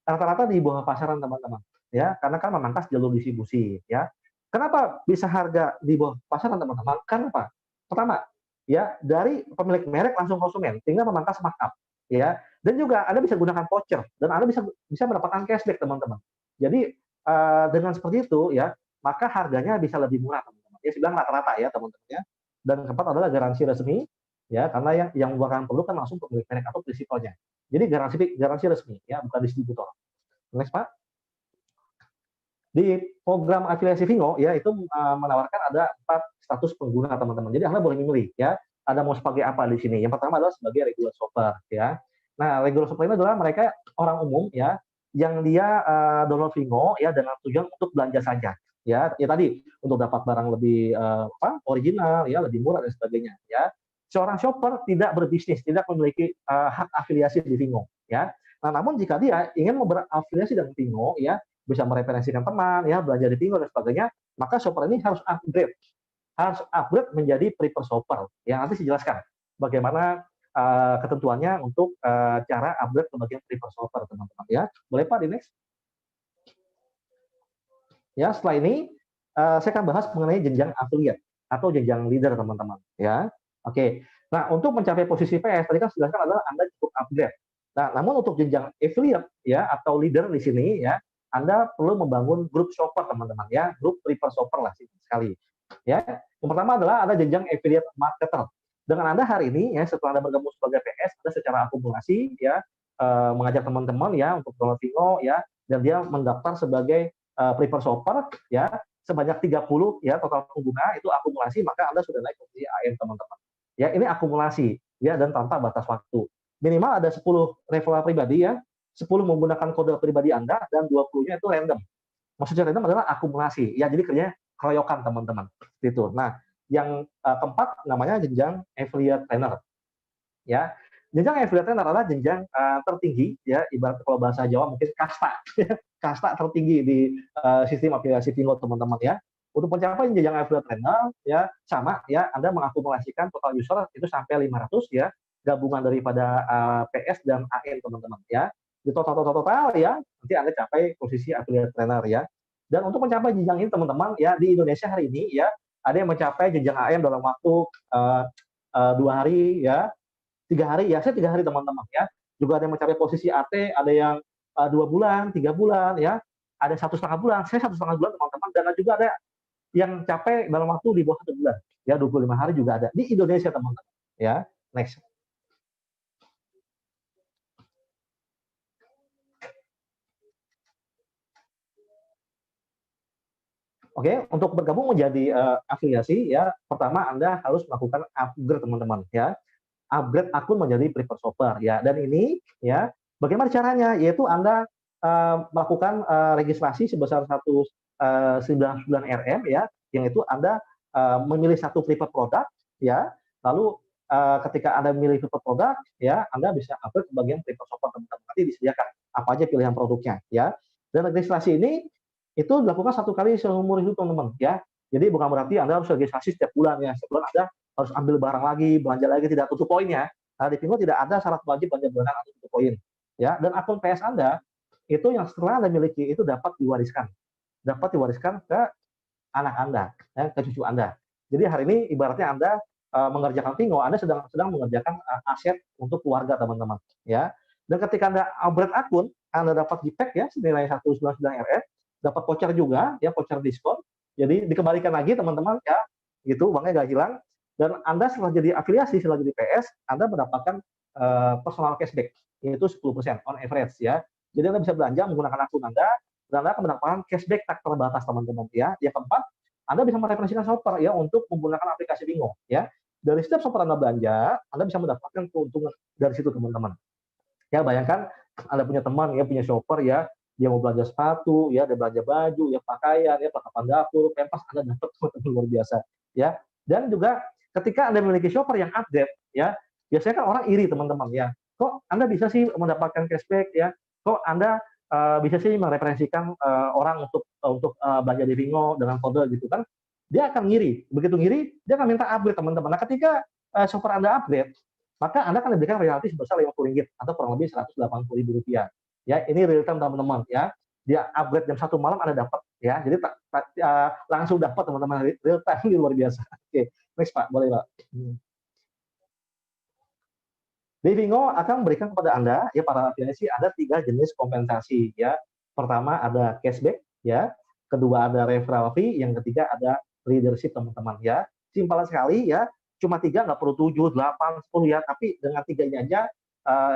rata-rata di bawah pasaran teman-teman, ya, karena kan memangkas jalur distribusi, ya. Kenapa bisa harga di bawah pasaran teman-teman? Karena apa? Pertama, ya, dari pemilik merek langsung konsumen, tinggal memangkas markup ya. Dan juga Anda bisa gunakan voucher dan Anda bisa mendapatkan cashback teman-teman. Jadi dengan seperti itu ya, maka harganya bisa lebih murah teman-teman. Ya, saya bilang rata-rata ya teman-teman ya. Dan keempat adalah garansi resmi ya, karena yang membuahkan produk kan langsung pemilik merek atau prinsipalnya. Jadi garansi resmi ya, bukan distributor. Next Pak. Di program afiliasi Vingo ya, itu menawarkan ada 4 status pengguna teman-teman. Jadi Anda boleh memilih ya. Ada mau sebagai apa di sini? Yang pertama adalah sebagai regular shopper ya. Nah, regular shopper ini adalah mereka orang umum ya, yang dia download Vingo ya dengan tujuan untuk belanja saja ya. Ya tadi untuk dapat barang lebih original ya, lebih murah dan sebagainya ya. Seorang shopper tidak berbisnis, tidak memiliki hak afiliasi di Vingo ya. Nah, namun jika dia ingin berafiliasi dengan Vingo ya, bisa mereferensikan teman ya, belanja di Vingo dan sebagainya, maka shopper ini harus upgrade menjadi prefer shopper ya. Nanti saya jelaskan bagaimana ketentuannya untuk cara upgrade ke bagian prefer shopper teman-teman ya. Boleh Pak di next. Ya, setelah ini saya akan bahas mengenai jenjang affiliate atau jenjang leader teman-teman ya. Oke. Nah, untuk mencapai posisi PS tadi kan sudah adalah Anda cukup upgrade. Nah, namun untuk jenjang affiliate ya atau leader di sini ya, Anda perlu membangun grup shopper teman-teman ya, grup prefer shopper lah sekali. Ya, yang pertama adalah ada jenjang affiliate marketer. Dengan Anda hari ini ya setelah Anda bergabung sebagai PS, Anda secara akumulasi ya mengajak teman-teman ya untuk download Vingo ya, dan dia mendaftar sebagai prefer shopper ya sebanyak 30 ya total pengguna itu akumulasi, maka Anda sudah naik posisi AM teman-teman. Ya, ini akumulasi ya dan tanpa batas waktu. Minimal ada 10 referral pribadi ya, 10 menggunakan kode pribadi Anda dan 20-nya itu random. Maksudnya random adalah akumulasi. Ya, jadi kerjanya keroyokan teman-teman. Gitu. Nah, yang keempat namanya jenjang affiliate trainer. Ya. Jenjang affiliate trainer adalah jenjang tertinggi ya, ibarat kalau bahasa Jawa mungkin kasta. Kasta tertinggi di sistem aplikasi Vingo teman-teman ya. Untuk mencapai jenjang affiliate trainer ya sama ya, Anda mengakumulasikan total user itu sampai 500 ya, gabungan daripada PS dan AM teman-teman ya. Di total ya, nanti Anda capai posisi affiliate trainer ya. Dan untuk mencapai jenjang ini teman-teman ya, di Indonesia hari ini ya, ada yang mencapai jenjang AM dalam waktu 2 hari ya, 3 hari ya, saya 3 hari teman-teman ya. Juga ada yang mencapai posisi AT, ada yang 2 bulan, 3 bulan ya, ada 1,5 bulan, saya 1,5 bulan teman-teman, dan juga ada yang capai dalam waktu di bawah 1 bulan ya, 25 hari juga ada di Indonesia teman-teman ya. Next. Oke, untuk bergabung menjadi afiliasi ya, pertama Anda harus melakukan upgrade teman-teman ya. Upgrade akun menjadi prefer shopper ya. Dan ini ya, bagaimana caranya? Yaitu Anda melakukan registrasi sebesar 99 RM ya, yang itu Anda memilih satu preferred produk ya. Lalu ketika Anda memilih preferred produk ya, Anda bisa upgrade ke bagian prefer shopper teman-teman. Nanti disediakan apa aja pilihan produknya ya. Dan registrasi ini itu dilakukan 1 kali seumur hidup teman-teman ya. Jadi bukan berarti Anda harus registrasi setiap bulan ya. Setiap bulan Anda harus ambil barang lagi, belanja lagi, tidak tutup poin ya. Nah, di Vingo tidak ada syarat wajib belanja bulanan atau tutup poin ya. Dan akun PS Anda itu yang setelah Anda miliki itu dapat diwariskan ke anak Anda ya, ke cucu Anda. Jadi hari ini ibaratnya Anda mengerjakan Vingo, Anda sedang mengerjakan aset untuk keluarga teman-teman ya. Dan ketika Anda upgrade akun, Anda dapat gift ya senilai 199 RM, dapat voucher juga ya, voucher diskon. Jadi dikembalikan lagi teman-teman ya, gitu, uangnya nggak hilang. Dan Anda setelah jadi afiliasi, setelah jadi PS, Anda mendapatkan personal cashback, yaitu 10% on average ya. Jadi Anda bisa belanja menggunakan akun Anda, dan Anda akan mendapatkan cashback tak terbatas teman-teman ya. Yang keempat, Anda bisa mereferensikan shopper ya untuk menggunakan aplikasi Vingo ya. Dari setiap shopper Anda belanja, Anda bisa mendapatkan keuntungan dari situ teman-teman. Ya, bayangkan Anda punya teman ya, punya shopper ya, dia mau belanja sepatu ya, dia belanja baju ya, pakaian ya, perlengkapan dapur, pempas, Anda dapat teman-teman luar biasa ya. Dan juga ketika Anda memiliki shopper yang update ya, biasanya kan orang iri teman-teman ya. Kok Anda bisa sih mendapatkan cashback ya? Kok Anda bisa sih mereferensikan orang untuk belanja di Vingo dengan kode gitu kan? Dia akan ngiri. Begitu ngiri, dia akan minta upgrade teman-teman. Nah, ketika shopper Anda upgrade, maka Anda akan diberikan royalti sebesar Rp50 atau kurang lebih Rp180.000 ya. Ini real time teman-teman ya. Dia upgrade jam 1 malam Anda dapat ya. Jadi langsung dapat teman-teman, real time, ini luar biasa. Oke, next Pak, boleh Pak. Di Vingo akan memberikan kepada Anda ya, para afiliasi, ada 3 jenis kompensasi ya. Pertama ada cashback ya, kedua ada referral fee, yang ketiga ada leadership teman-teman ya. Simpel sekali ya, cuma 3, nggak perlu 7, 8, 10 ya, tapi dengan 3 ini aja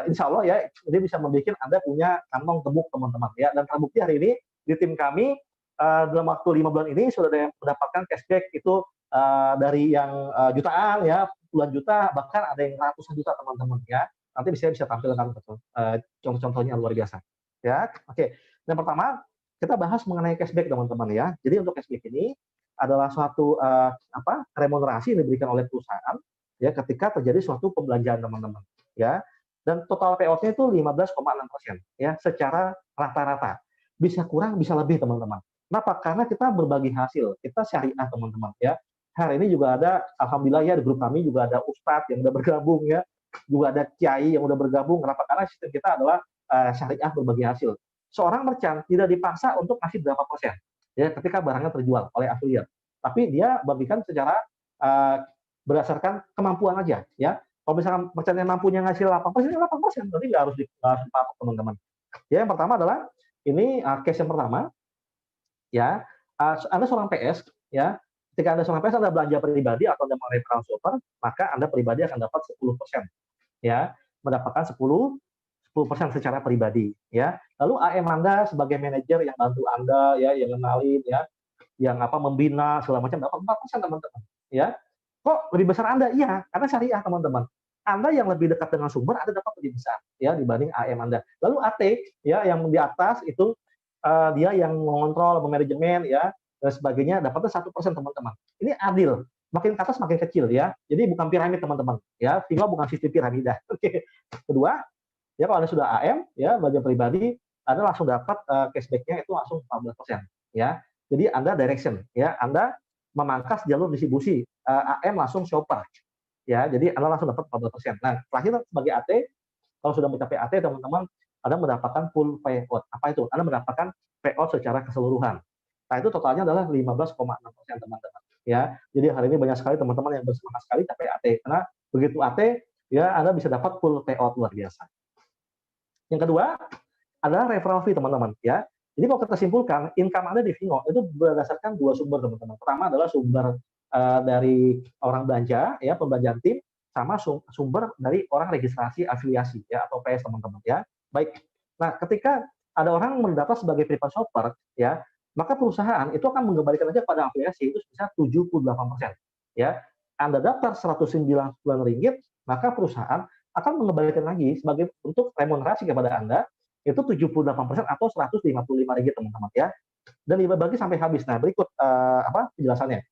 insya Allah ya, dia bisa membuat Anda punya kantong gemuk teman-teman ya. Dan terbukti hari ini di tim kami dalam waktu 5 bulan ini sudah ada yang mendapatkan cashback itu dari yang jutaan ya, puluhan juta, bahkan ada yang ratusan juta teman-teman ya. Nanti bisa tampilkan contoh-contohnya luar biasa ya. Oke, yang pertama kita bahas mengenai cashback teman-teman ya. Jadi untuk cashback ini adalah suatu remunerasi yang diberikan oleh perusahaan ya ketika terjadi suatu pembelanjaan teman-teman ya. Dan total payout-nya itu 15,6% ya secara rata-rata. Bisa kurang, bisa lebih teman-teman. Kenapa? Karena kita berbagi hasil, kita syariah teman-teman ya. Hari ini juga ada, alhamdulillah ya, di grup kami juga ada ustadz yang udah bergabung ya, juga ada kiai yang udah bergabung. Kenapa? Karena sistem kita adalah syariah berbagi hasil. Seorang merchant tidak dipaksa untuk kasih berapa persen ya ketika barangnya terjual oleh afiliat, tapi dia bagikan secara berdasarkan kemampuan aja ya. Kalau misalkan merchant yang mampunya ngasih 8%, 8%, berarti nggak harus dipatok teman-teman. Ya, yang pertama adalah ini case yang pertama ya, Anda seorang PS ya, ketika Anda seorang PS Anda belanja pribadi atau Anda mereferral shopper, maka Anda pribadi akan dapat 10% ya, mendapatkan 10% secara pribadi ya. Lalu AM Anda sebagai manajer yang bantu Anda ya, yang kenalin ya, yang membina segala macam dapat 4% teman-teman ya. Kok lebih besar Anda? Iya, karena syariah teman-teman. Anda yang lebih dekat dengan sumber, Anda dapat lebih besar ya dibanding AM Anda. Lalu AT ya yang di atas itu dia yang mengontrol, manajemen ya dan sebagainya dapatnya 1% teman-teman. Ini adil. Makin ke atas makin kecil ya. Jadi bukan piramid teman-teman. Ya, Fingo bukan sistem piramida. Oke. Kedua, ya kalau Anda sudah AM ya belanja pribadi, Anda langsung dapat cashback-nya itu langsung 14% ya. Jadi Anda direction ya, Anda memangkas jalur distribusi AM langsung shopper ya, jadi Anda langsung dapat 14%. Nah, terakhir sebagai AT, kalau sudah mencapai AT teman-teman, Anda mendapatkan full payout. Apa itu? Anda mendapatkan payout secara keseluruhan. Nah, itu totalnya adalah 15,6% teman-teman ya. Jadi hari ini banyak sekali teman-teman yang bersemangat sekali capai AT, karena begitu AT ya Anda bisa dapat full payout luar biasa. Yang kedua adalah referral fee teman-teman ya. Jadi kalau kita simpulkan, income Anda di Fingo itu berdasarkan dua sumber teman-teman. Pertama adalah sumber dari orang belanja, ya pembelanjaan tim, sama sumber dari orang registrasi afiliasi ya atau PS teman-teman ya. Baik. Nah, ketika ada orang mendaftar sebagai preferred shopper ya, maka perusahaan itu akan mengembalikan aja pada afiliasi itu sebesar 78%. Ya, Anda daftar Rp199, maka perusahaan akan mengembalikan lagi sebagai bentuk remunerasi kepada Anda itu 78% atau Rp155 teman-teman ya. Dan dibagi sampai habis. Nah, berikut penjelasannya.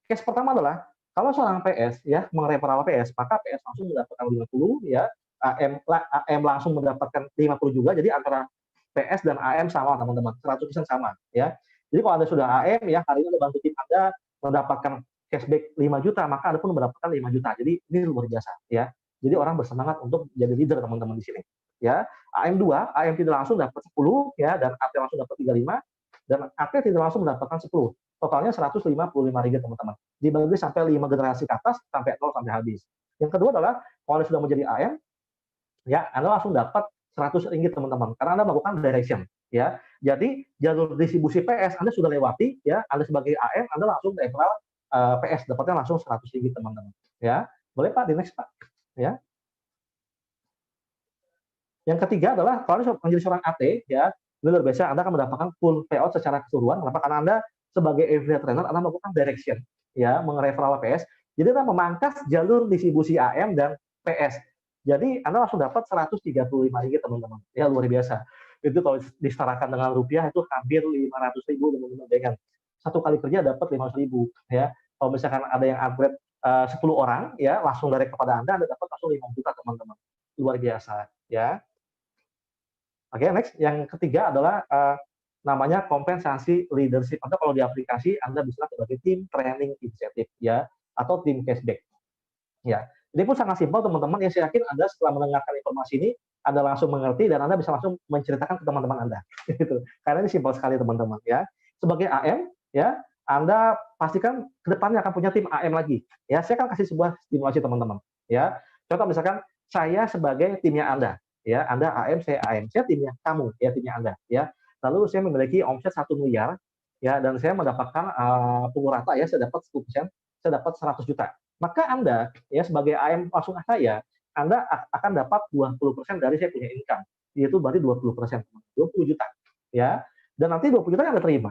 Case pertama adalah kalau seorang PS ya mereferral PS, maka PS langsung mendapatkan 50 ya, AM langsung mendapatkan 50 juga. Jadi antara PS dan AM sama teman-teman, 100% sama ya. Jadi kalau Anda sudah AM ya, hari ini Anda bantu tim Anda mendapatkan cashback 5 juta, maka Anda pun mendapatkan 5 juta. Jadi ini luar biasa ya. Jadi orang bersemangat untuk jadi leader teman-teman di sini. Ya, AM2, AM tidak langsung dapat 10 ya, dan AT langsung dapat 35, dan AT tidak langsung mendapatkan 10. Totalnya Rp155 teman-teman. Dibagi sampai 5 generasi ke atas sampai 0 sampai habis. Yang kedua adalah kalau Anda sudah menjadi AM, ya Anda langsung dapat Rp100 teman-teman, karena Anda melakukan direction ya. Jadi jalur distribusi PS Anda sudah lewati ya, Anda sebagai AM Anda langsung referral PS dapatnya langsung Rp100 teman-teman. Ya, boleh Pak di next Pak. Ya. Yang ketiga adalah kalau Anda menjadi seorang AT ya, luar biasa Anda akan mendapatkan full payout secara keseluruhan. Kenapa? Karena Anda sebagai affiliate trainer Anda melakukan direction ya, mengereferral PS. Jadi Anda memangkas jalur distribusi AM dan PS. Jadi Anda langsung dapat Rp135 teman-teman. Ya luar biasa. Itu kalau disetarakan dengan rupiah itu hampir 500.000 teman-teman. Dengan satu kali kerja dapat 500.000 ya. Kalau misalkan ada yang upgrade 10 orang ya, langsung direct kepada Anda dapat langsung 5 juta teman-teman. Luar biasa ya. Oke, next. Yang ketiga adalah namanya kompensasi leadership. Atau kalau di aplikasi Anda bisa sebagai tim training insentif ya, atau tim cashback. Ya, ini pun sangat simpel teman-teman. Ya, saya yakin Anda setelah mendengarkan informasi ini, Anda langsung mengerti dan Anda bisa langsung menceritakan ke teman-teman Anda. Gitu. Karena ini simpel sekali teman-teman ya. Sebagai AM ya, Anda pastikan ke depannya akan punya tim AM lagi. Ya, saya akan kasih sebuah stimulasi teman-teman. Ya, contoh misalkan saya sebagai timnya Anda. Ya, Anda AM, saya AM, saya timnya kamu, ya timnya Anda, ya. Lalu saya memiliki omset 1 miliar, ya, dan saya mendapatkan pukul rata, ya, saya dapat 10%, saya dapat 100 juta. Maka Anda, ya, sebagai AM langsung saya, Anda akan dapat 20% dari saya punya income, yaitu berarti 20%, 20 juta, ya. Dan nanti 20 juta yang Anda terima,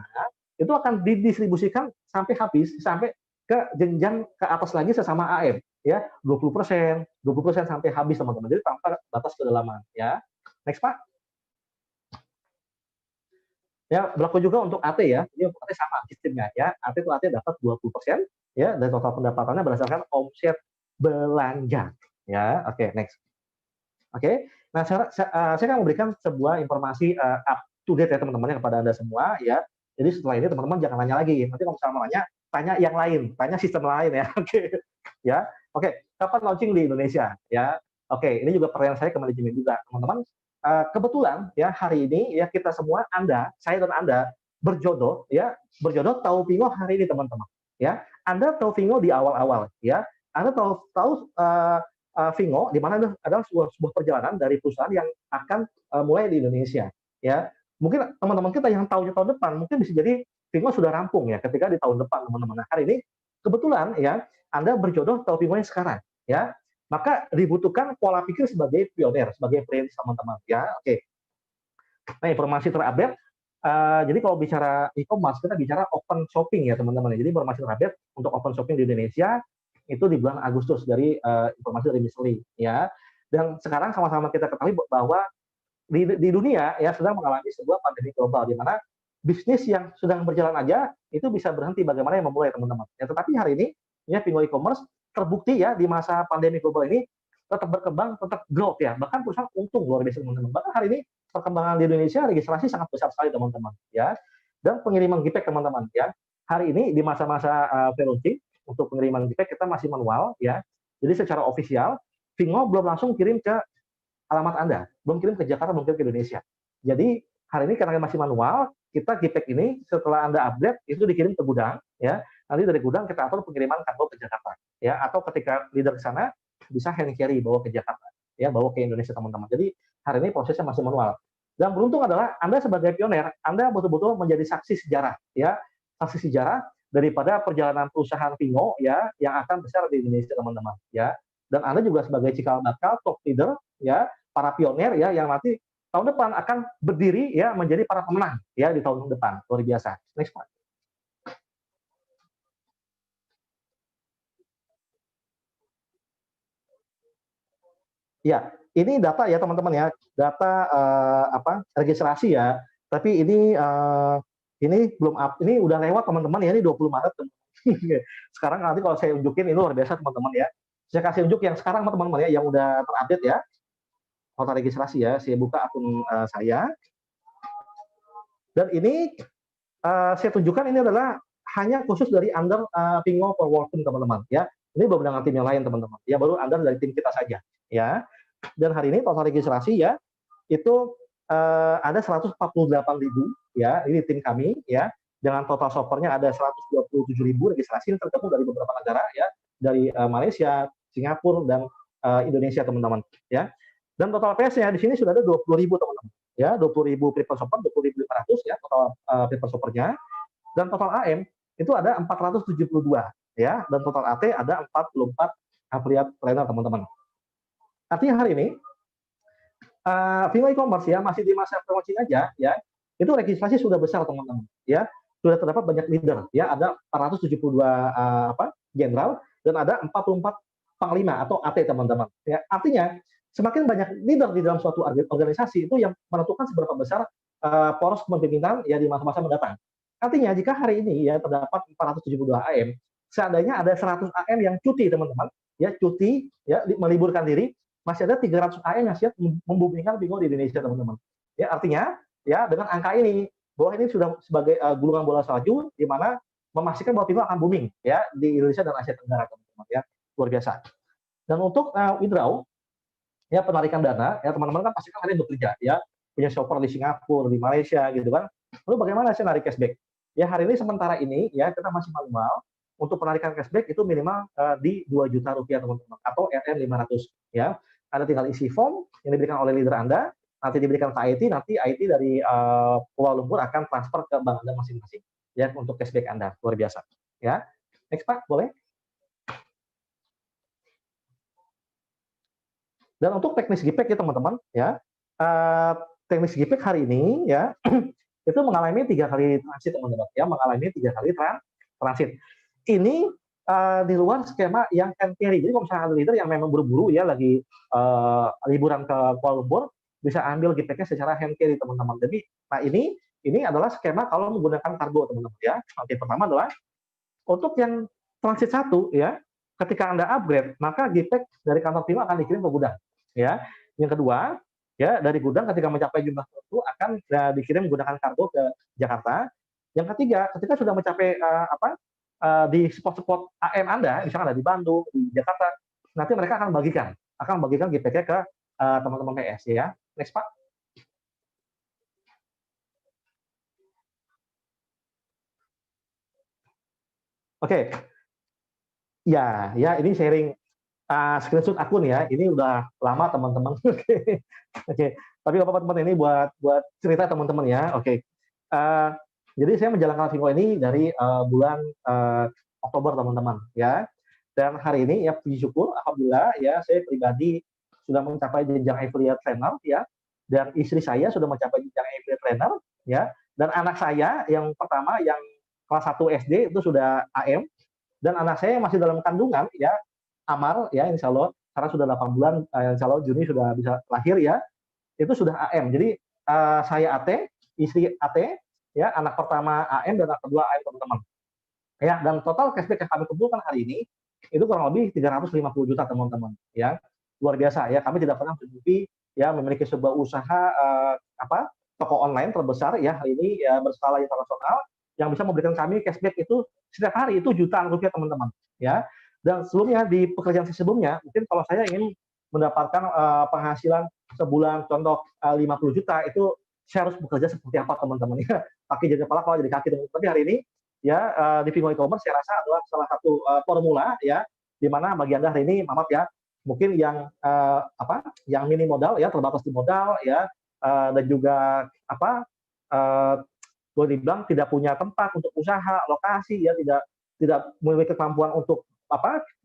itu akan didistribusikan sampai habis, sampai ke jenjang ke atas lagi sesama AM. Ya, 20% sampai habis teman-teman. Jadi tanpa batas kedalaman ya. Next Pak. Ya, berlaku juga untuk AT ya. Ini untuk AT sama sistemnya ya. AT itu AT dapat 20% ya dari total pendapatannya berdasarkan omset belanja ya. Oke, next. Oke. Nah, saya akan memberikan sebuah informasi up to date ya teman-teman kepada Anda semua ya. Jadi setelah ini teman-teman jangan nanya lagi. Nanti kalau misalnya nanya, tanya yang lain, tanya sistem lain ya. Oke. Ya. Oke, kapan launching di Indonesia? Ya, oke, ini juga pertanyaan saya ke manajemen juga, teman-teman. Kebetulan ya hari ini ya kita semua saya dan Anda berjodoh ya, berjodoh tahu Fingo hari ini teman-teman. Ya, Anda tahu Fingo di awal-awal ya. Anda tahu Vingo di mana adalah sebuah perjalanan dari perusahaan yang akan mulai di Indonesia. Ya, mungkin teman-teman kita yang tahunya tahun depan, mungkin bisa jadi Vingo sudah rampung ya ketika di tahun depan, teman-teman. Nah, hari ini kebetulan ya Anda berjodoh tahu Vingo yang sekarang, ya. Maka dibutuhkan pola pikir sebagai pionir, sebagai perintis, teman-teman. Ya, oke. Nah, informasi terupdate. Jadi kalau bicara e-commerce, kita bicara open shopping ya teman-teman. Jadi informasi terupdate untuk open shopping di Indonesia itu di bulan Agustus dari informasi dari Misli ya. Dan sekarang sama-sama kita ketahui bahwa di dunia ya sedang mengalami sebuah pandemi global di mana bisnis yang sedang berjalan aja itu bisa berhenti bagaimana yang memulai teman-teman. Ya, tetapi hari ini ya Pingo e-commerce terbukti ya di masa pandemi global ini tetap berkembang, tetap growth ya. Bahkan perusahaan untung luar biasa teman-teman. Bahkan hari ini perkembangan di Indonesia registrasi sangat besar sekali teman-teman ya. Dan pengiriman GPEC teman-teman ya. Hari ini di masa-masa pre-launching untuk pengiriman GPEC kita masih manual ya. Jadi secara ofisial Vingo belum langsung kirim ke alamat Anda, belum kirim ke Jakarta, belum kirim ke Indonesia. Jadi hari ini karena masih manual, kita GPEC ini setelah Anda update itu dikirim ke gudang ya. Nanti dari gudang kita atur pengiriman kargo ke Jakarta ya, atau ketika leader ke sana bisa hand carry bawa ke Jakarta ya, bawa ke Indonesia teman-teman. Jadi hari ini prosesnya masih manual. Dan beruntung adalah Anda sebagai pionir, Anda betul-betul menjadi saksi sejarah ya, saksi sejarah daripada perjalanan perusahaan Vingo ya yang akan besar di Indonesia teman-teman ya. Dan Anda juga sebagai cikal bakal top leader ya, para pionir ya yang nanti tahun depan akan berdiri ya menjadi para pemenang ya di tahun depan. Luar biasa. Next Pak. Ya, ini data ya teman-teman ya, data registrasi ya. Tapi ini belum ini udah lewat teman-teman ya, ini 20 Maret. Sekarang nanti kalau saya unjukin ini luar biasa teman-teman ya. Saya kasih unjuk yang sekarang teman-teman ya, yang udah terupdate ya. Total registrasi ya, saya buka akun saya. Dan ini saya tunjukkan ini adalah hanya khusus dari under Vingo for Working teman-teman ya. Ini belum dengan tim yang lain teman-teman. Ya baru under dari tim kita saja ya. Dan hari ini total registrasi ya itu ada 148.000 ya, ini tim kami ya. Dengan total shoppernya ada 127.000 registrasi, tergabung dari beberapa negara ya, dari Malaysia, Singapura dan Indonesia teman-teman ya. Dan total PS-nya di sini sudah ada 20.000 teman-teman ya, 20.000 prefer shopper, 20.500 ya total prefer shoppernya. Dan total AM itu ada 472 ya, dan total AT ada 44 affiliate trainer teman-teman. Artinya hari ini Vingo e-commerce ya masih di masa pre-launching aja ya, itu registrasi sudah besar teman-teman ya, sudah terdapat banyak leader ya, ada 472 jenderal dan ada 44 panglima atau AT teman-teman ya. Artinya semakin banyak leader di dalam suatu organisasi itu yang menentukan seberapa besar poros kepemimpinan ya di masa-masa mendatang. Artinya jika hari ini ya terdapat 472 AM, seandainya ada 100 AM yang cuti teman-teman ya, cuti ya meliburkan diri, masih ada 300 AM yang siap membumikan Vingo di Indonesia teman-teman. Ya artinya ya dengan angka ini bahwa ini sudah sebagai gulungan bola salju di mana memastikan bahwa Vingo akan booming ya di Indonesia dan Asia Tenggara teman-teman ya, luar biasa. Dan untuk withdraw ya penarikan dana ya teman-teman kan pasti kan ada yang bekerja ya, punya shopper di Singapura, di Malaysia gitu kan. Lalu bagaimana saya narik cashback? Ya hari ini sementara ini ya kita masih manual. Untuk penarikan cashback itu minimal di 2 juta rupiah teman-teman atau RN 500 ya. Anda tinggal isi form yang diberikan oleh leader Anda, nanti diberikan ke IT, nanti IT dari Kuala Lumpur akan transfer ke bank Anda masing-masing ya untuk cashback Anda. Luar biasa ya. Next Pak, boleh? Dan untuk teknis GPEC ya teman-teman ya, teknis GPEC hari ini ya itu mengalami 3 kali transit teman-teman ya, mengalami 3 kali transit. Ini di luar skema yang hand carry. Jadi kalau misalnya ada leader yang memang buru-buru ya lagi liburan ke Kuala Lumpur, bisa ambil GPEC-nya secara hand carry teman-teman. Jadi nah ini adalah skema kalau menggunakan kargo teman-teman ya. Oke, pertama adalah untuk yang transit 1 ya, ketika Anda upgrade maka GPEC dari kantor Vingo akan dikirim ke gudang ya. Yang kedua ya, dari gudang ketika mencapai jumlah tertentu akan dikirim menggunakan kargo ke Jakarta. Yang ketiga, ketika sudah mencapai di spot-spot AM Anda, misalnya ada di Bandung, di Jakarta, nanti mereka akan bagikan GPEC ke teman-teman PS ya. Next Pak. Oke. Ya, ya ini sharing screenshot akun ya. Ini udah lama teman-teman. Oke, oke. Tapi apa teman ini buat cerita teman-teman ya. Oke. Jadi saya menjalankan Vingo ini dari bulan Oktober teman-teman ya. Dan hari ini ya puji syukur alhamdulillah ya saya pribadi sudah mencapai jenjang affiliate trainer ya. Dan istri saya sudah mencapai jenjang affiliate trainer ya. Dan anak saya yang pertama yang kelas 1 SD itu sudah AM. Dan anak saya yang masih dalam kandungan ya Amar ya insya Allah karena sudah 8 bulan insya Allah Juni sudah bisa lahir ya itu sudah AM jadi saya AT istri AT ya anak pertama AM dan anak kedua AM teman-teman ya dan total cashback yang kami kumpulkan hari ini itu kurang lebih 350 juta teman-teman ya luar biasa ya kami tidak pernah bermimpi ya memiliki sebuah usaha toko online terbesar ya hari ini ya berskala internasional yang bisa memberikan kami cashback itu setiap hari itu jutaan rupiah teman-teman ya dan sebelumnya di pekerjaan sebelumnya mungkin kalau saya ingin mendapatkan penghasilan sebulan contoh 50 juta itu saya harus bekerja seperti apa teman-teman ya kaki jadi kepala kalau jadi kaki teman-teman tapi hari ini ya di Vingo e-commerce saya rasa adalah salah satu formula ya di mana bagi Anda hari ini maaf ya mungkin yang yang minim modal ya terbatas di modal ya dan juga boleh dibilang tidak punya tempat untuk usaha, lokasi ya tidak memiliki kemampuan untuk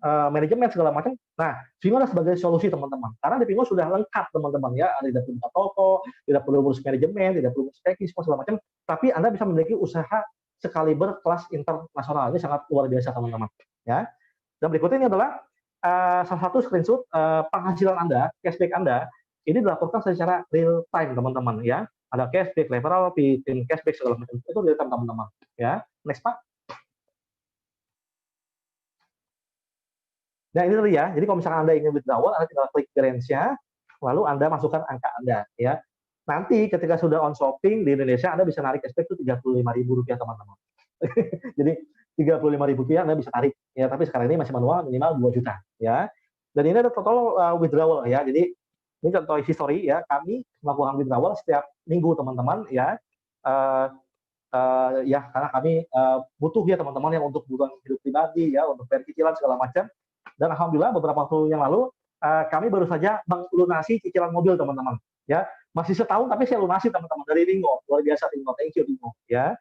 manajemen segala macam. Nah, Vingo adalah sebagai solusi teman-teman. Karena di Vingo sudah lengkap teman-teman ya, tidak perlu buka toko, tidak perlu urus manajemen, tidak perlu urus teknis segala macam, tapi Anda bisa memiliki usaha sekaliber kelas internasional. Ini sangat luar biasa teman-teman ya. Dan berikutnya ini adalah salah satu screenshot penghasilan Anda, cashback Anda ini dilaporkan secara real time teman-teman ya. Ada cashback, referral fee, cashback segala macam itu real time teman-teman ya. Next Pak. Nah ini tadi ya, jadi kalau misalkan Anda ingin withdrawal, Anda tinggal klik range-nya, lalu Anda masukkan angka Anda ya. Nanti ketika sudah on shopping di Indonesia, Anda bisa narik cashback itu Rp35.000 teman-teman. Jadi Rp35.000 Anda bisa tarik ya, tapi sekarang ini masih manual minimal 2 juta ya. Dan ini ada total withdrawal ya, jadi ini contoh history ya, kami melakukan withdrawal setiap minggu teman-teman ya. Ya karena kami butuh ya teman-teman yang untuk kebutuhan hidup pribadi ya, untuk bayar cicilan segala macam. Dan alhamdulillah beberapa waktu yang lalu kami baru saja melunasi cicilan mobil teman-teman ya. Masih setahun tapi saya lunasi teman-teman dari Vingo. Luar biasa Vingo, thank you Vingo ya.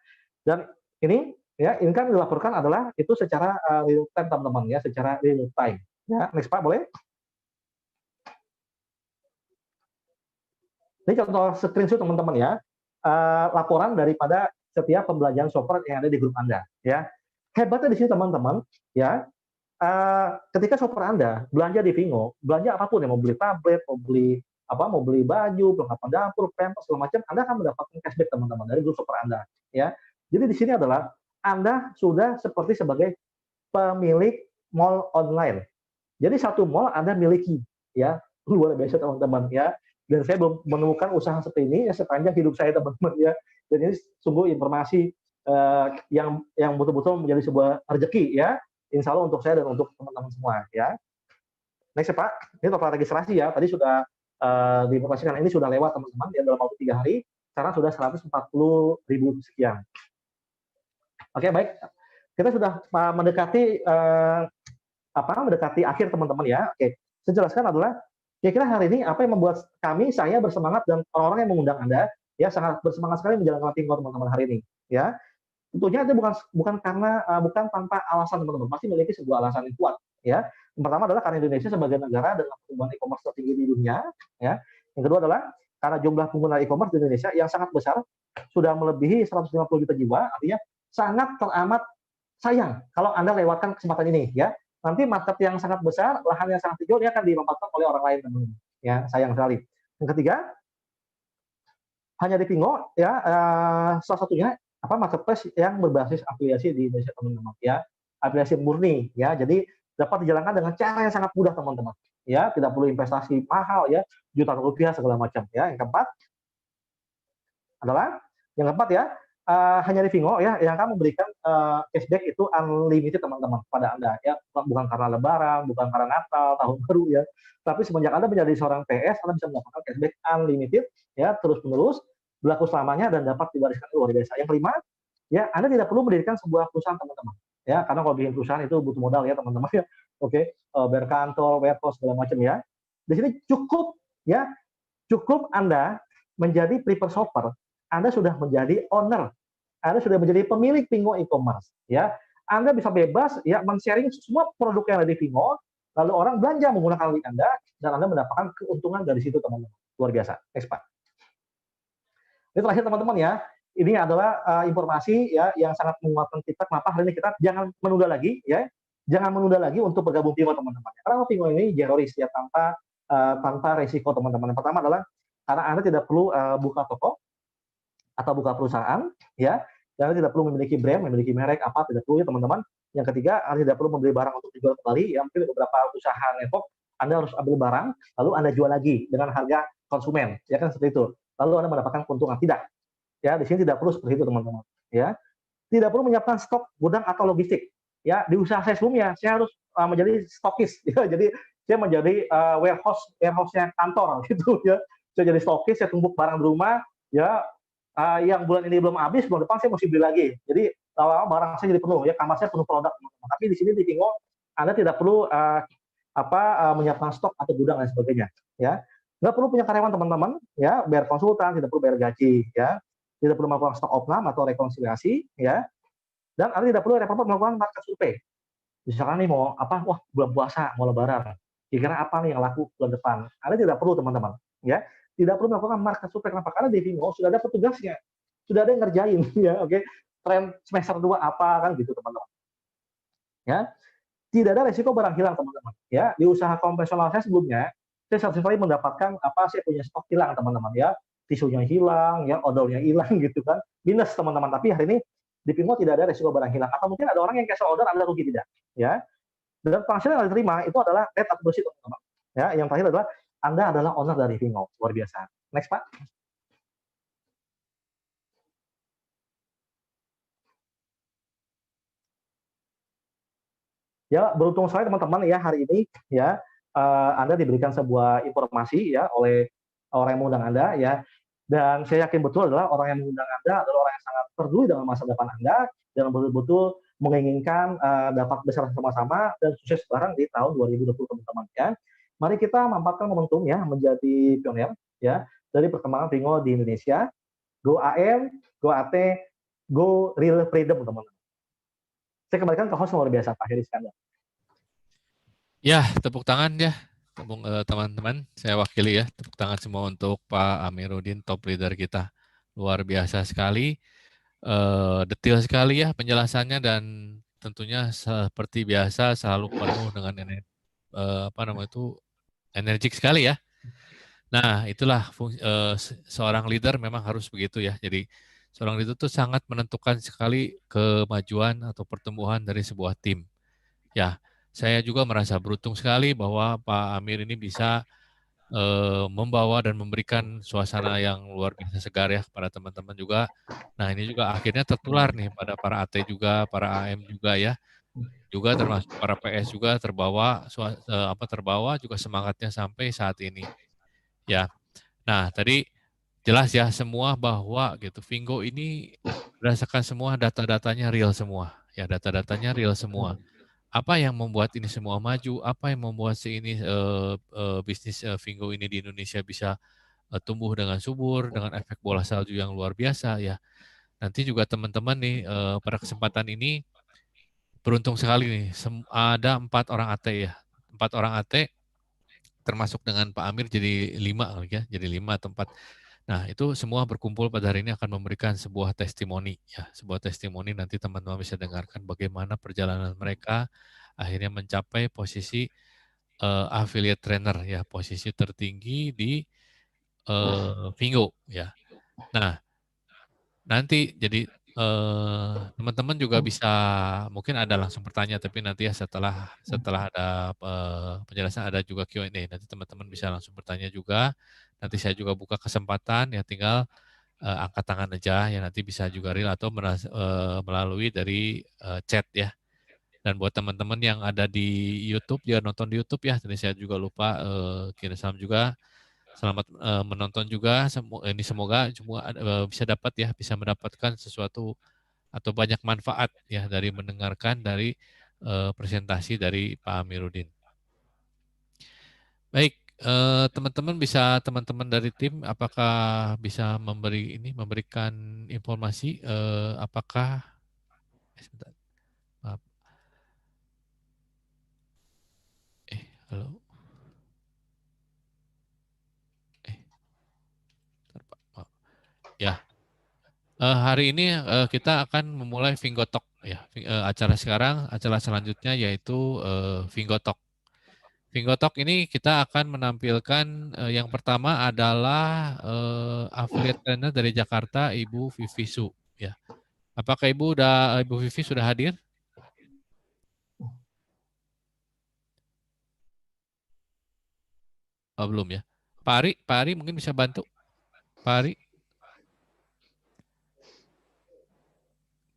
Dan ini ya ini kan dilaporkan adalah itu secara real time teman-teman ya, secara real time ya. Next Pak boleh. Ini contoh screenshot teman-teman ya, laporan daripada setiap pembelanjaan shopper yang ada di grup Anda ya. Hebatnya di sini teman-teman ya, ketika shopper Anda belanja di Vingo, belanja apapun ya, mau beli tablet, mau beli baju, perlengkapan dapur, pampers segala macam, Anda akan mendapatkan cashback teman-teman dari grup shopper Anda ya. Jadi di sini adalah Anda sudah seperti sebagai pemilik mall online. Jadi satu mall Anda miliki ya, luar biasa teman-teman ya. Dan saya belum menemukan usaha seperti ini ya sepanjang hidup saya teman-teman ya. Dan ini sungguh informasi yang betul-betul menjadi sebuah rezeki ya. Insya Allah untuk saya dan untuk teman-teman semua ya. Next ya Pak, ini total registrasi ya. Tadi sudah diinformasikan ini sudah lewat teman-teman ya dalam waktu 3 hari. Sekarang sudah 140.000 sekian. Oke baik, kita sudah mendekati mendekati akhir teman-teman ya. Oke, saya jelaskan adalah kira-kira hari ini apa yang membuat saya bersemangat dan orang-orang yang mengundang Anda ya sangat bersemangat sekali menjalankan Vingo teman-teman hari ini ya. Tentunya itu bukan tanpa alasan teman-teman, pasti memiliki sebuah alasan yang kuat ya. Yang pertama adalah karena Indonesia sebagai negara dengan pertumbuhan e-commerce tertinggi di dunia ya. Yang kedua adalah karena jumlah pengguna e-commerce di Indonesia yang sangat besar, sudah melebihi 150 juta jiwa, artinya sangat teramat sayang kalau Anda lewatkan kesempatan ini ya. Nanti market yang sangat besar, lahan yang sangat hijau, ini akan dimanfaatkan oleh orang lain teman-teman. Ya, sayang sekali. Yang ketiga, hanya di Vingo ya salah satunya marketplace yang berbasis afiliasi di Indonesia teman-teman ya. Afiliasi murni ya. Jadi dapat dijalankan dengan cara yang sangat mudah teman-teman. Ya, tidak perlu investasi mahal ya, jutaan rupiah segala macam ya. Yang keempat ya, hanya di Vingo ya yang akan memberikan cashback itu unlimited teman-teman pada Anda ya, bukan karena Lebaran, bukan karena Natal, tahun baru ya, tapi semenjak Anda menjadi seorang PS Anda bisa mendapatkan cashback unlimited ya, terus-menerus berlaku selamanya dan dapat diwariskan luar biasa. Yang kelima ya, Anda tidak perlu mendirikan sebuah perusahaan teman-teman ya, karena kalau bikin perusahaan itu butuh modal ya teman-teman ya. Oke, bayar kantor, warehouse segala macam ya. Di sini cukup ya, cukup Anda menjadi preferred shopper, Anda sudah menjadi owner, Anda sudah menjadi pemilik Pingo e-commerce ya. Anda bisa bebas ya men-sharing semua produk yang ada di Pingo, lalu orang belanja menggunakan link Anda dan Anda mendapatkan keuntungan dari situ teman-teman. Luar biasa. Next Pak. Ini terakhir teman-teman ya. Ini adalah informasi ya yang sangat menguatkan kita. Kenapa hari ini kita jangan menunda lagi ya, jangan menunda lagi untuk bergabung Pingo teman-teman. Karena Pingo ini zero risk ya, tanpa resiko teman-teman. Yang pertama adalah karena Anda tidak perlu buka toko atau buka perusahaan ya, dan Anda tidak perlu memiliki brand, memiliki merek apa, tidak perlu ya teman-teman. Yang ketiga, Anda tidak perlu membeli barang untuk dijual kembali. Ya, mungkin beberapa usaha network Anda harus ambil barang, lalu Anda jual lagi dengan harga konsumen, ya kan seperti itu. Lalu Anda mendapatkan keuntungan. Tidak. Ya, di sini tidak perlu seperti itu teman-teman. Ya, tidak perlu menyiapkan stok gudang atau logistik. Ya, di usaha saya sebelumnya saya harus menjadi stokis. Ya, jadi saya menjadi warehouse-nya kantor gitu ya. Saya jadi stokis, saya tumbuk barang di rumah. Ya, yang bulan ini belum habis, bulan depan saya mesti beli lagi. Jadi lama-lama barang saya jadi penuh. Ya, kamar saya penuh produk. Teman-teman. Tapi di sini di Pingo Anda tidak perlu menyiapkan stok atau gudang dan sebagainya. Ya, nggak perlu punya karyawan teman-teman. Ya, bayar konsultan, tidak perlu bayar gaji. Ya. Tidak perlu melakukan stok opnam atau rekonsiliasi, ya. Dan Anda tidak perlu repot melakukan market survei. Misalkan nih mau wah bulan puasa, mau lebaran, kira-kira apa nih yang laku bulan depan? Anda tidak perlu teman-teman, ya. Tidak perlu melakukan market survei. Kenapa? Karena di Pingo sudah ada petugasnya, sudah ada yang ngerjain, ya. Oke, tren semester 2 apa kan gitu teman-teman. Ya, tidak ada resiko barang hilang teman-teman. Ya, di usaha konvensional saya sebelumnya, saya sering kali mendapatkan saya punya stok hilang teman-teman ya. Tisunya hilang, ya, odolnya hilang gitu kan, minus teman-teman. Tapi hari ini di Pingo tidak ada resiko barang hilang. Atau mungkin ada orang yang cancel order, Anda rugi tidak, ya. Dan penghasilan yang Anda terima itu adalah net atau bersih teman-teman. Ya, yang terakhir adalah Anda adalah owner dari Pingo, luar biasa. Next Pak. Ya, beruntung sekali teman-teman ya hari ini ya Anda diberikan sebuah informasi ya oleh orang yang mengundang Anda ya. Dan saya yakin betul adalah orang yang mengundang Anda adalah orang yang sangat peduli dengan masa depan Anda dan betul-betul menginginkan dapat besar sama-sama dan sukses bareng di tahun 2020 teman-teman ya. Mari kita manfaatkan momentum ya menjadi pionir ya dari perkembangan Pingo di Indonesia. Go AM, go AT, go real freedom teman-teman. Saya kembalikan ke host luar biasa Pak Heri Iskandar. Ya, tepuk tangan ya. Teman-teman, saya wakili ya, tepuk tangan semua untuk Pak Amiruddin, top leader kita. Luar biasa sekali, detail sekali ya penjelasannya dan tentunya seperti biasa selalu penuh dengan energik sekali ya. Nah, itulah seorang leader memang harus begitu ya. Jadi seorang leader itu sangat menentukan sekali kemajuan atau pertumbuhan dari sebuah tim. Ya. Saya juga merasa beruntung sekali bahwa Pak Amir ini bisa membawa dan memberikan suasana yang luar biasa segar ya kepada teman-teman juga. Nah ini juga akhirnya tertular nih pada para AT juga, para AM juga ya. Juga termasuk para PS juga terbawa juga semangatnya sampai saat ini. Ya. Nah tadi jelas ya semua bahwa gitu Pingo ini berdasarkan semua data-datanya real semua. Ya data-datanya real semua. Apa yang membuat ini semua maju? Apa yang membuat bisnis Pingo ini di Indonesia bisa tumbuh dengan subur, dengan efek bola salju yang luar biasa ya. Nanti juga teman-teman nih pada kesempatan ini beruntung sekali nih, ada 4 orang AT ya, 4 orang AT termasuk dengan Pak Amir jadi 5 ya, jadi 5 atau 4. Nah, itu semua berkumpul pada hari ini akan memberikan sebuah testimoni ya, sebuah testimoni nanti teman-teman bisa dengarkan bagaimana perjalanan mereka akhirnya mencapai posisi affiliate trainer ya, posisi tertinggi di Pingo ya. Nah, nanti jadi teman-teman juga bisa mungkin ada langsung bertanya tapi nanti ya setelah ada penjelasan ada juga Q&A, nanti teman-teman bisa langsung bertanya juga. Nanti saya juga buka kesempatan ya tinggal angkat tangan aja ya, nanti bisa juga real atau melalui dari chat ya. Dan buat teman-teman yang ada di YouTube ya, nonton di YouTube ya, tadi saya juga lupa kirim salam juga. Selamat menonton juga. Ini semoga bisa dapat ya, bisa mendapatkan sesuatu atau banyak manfaat ya dari mendengarkan dari presentasi dari Pak Amiruddin. Baik, teman-teman dari tim apakah bisa memberikan informasi apakah sebentar. Maaf. Halo. Ya. Hari ini kita akan memulai Fingotalk ya. Acara selanjutnya yaitu Fingotalk. Fingotalk ini kita akan menampilkan yang pertama adalah affiliate trainer dari Jakarta, Ibu Vivi Su. Ya, apakah Ibu Vivi sudah hadir? Oh, belum ya. Pak Ari mungkin bisa bantu. Pak Ari.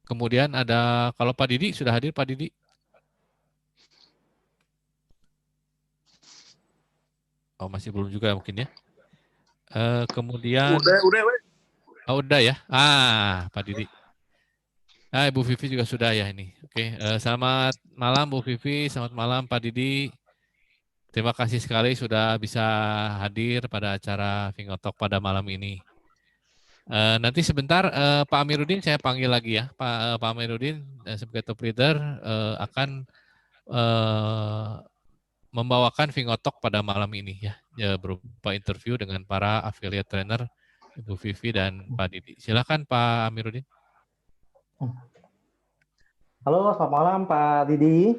Kemudian ada kalau Pak Didi sudah hadir, Pak Didi. Oh, masih belum juga mungkin ya. Kemudian udah ya. Pak Didi. Ibu Vivi juga sudah ya ini. Oke, selamat malam Bu Vivi, selamat malam Pak Didi. Terima kasih sekali sudah bisa hadir pada acara Fingotalk pada malam ini. Nanti sebentar Pak Amiruddin saya panggil lagi ya. Pak Amiruddin sebagai top leader akan membawakan Fingotalk pada malam ini ya, berupa interview dengan para affiliate trainer Ibu Vivi dan Pak Didi. Silakan Pak Amiruddin. Halo, selamat malam Pak Didi.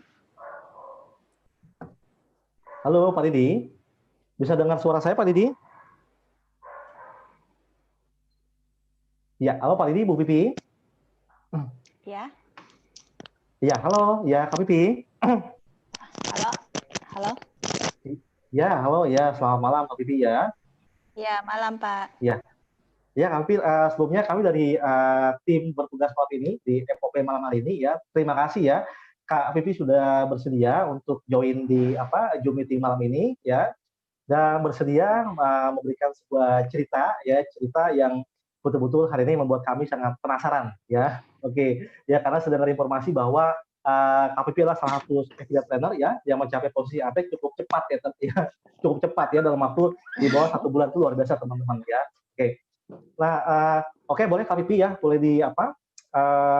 Halo Pak Didi, bisa dengar suara saya Pak Didi? Ya, halo Pak Didi, Bu Pipi. Ya. Ya, halo, ya Kak Pipi. Halo. Ya, halo, ya selamat malam Kak Pipi ya. Ya, malam Pak. Ya, ya Kak Pipi, sebelumnya kami dari tim bertugas saat ini di FOP malam hari ini ya. Terima kasih ya Kak Pipi sudah bersedia untuk join di Zoom meeting malam ini ya, dan bersedia memberikan sebuah cerita yang betul-betul hari ini membuat kami sangat penasaran ya. Oke, ya karena sudah dengar informasi bahwa Kak Pipi adalah salah satu affiliate trainer ya yang mencapai posisi APEC cukup cepat ya, cukup cepat ya dalam waktu di bawah 1 bulan, itu luar biasa teman-teman ya. Oke, nah oke, boleh Kak Pipi ya, boleh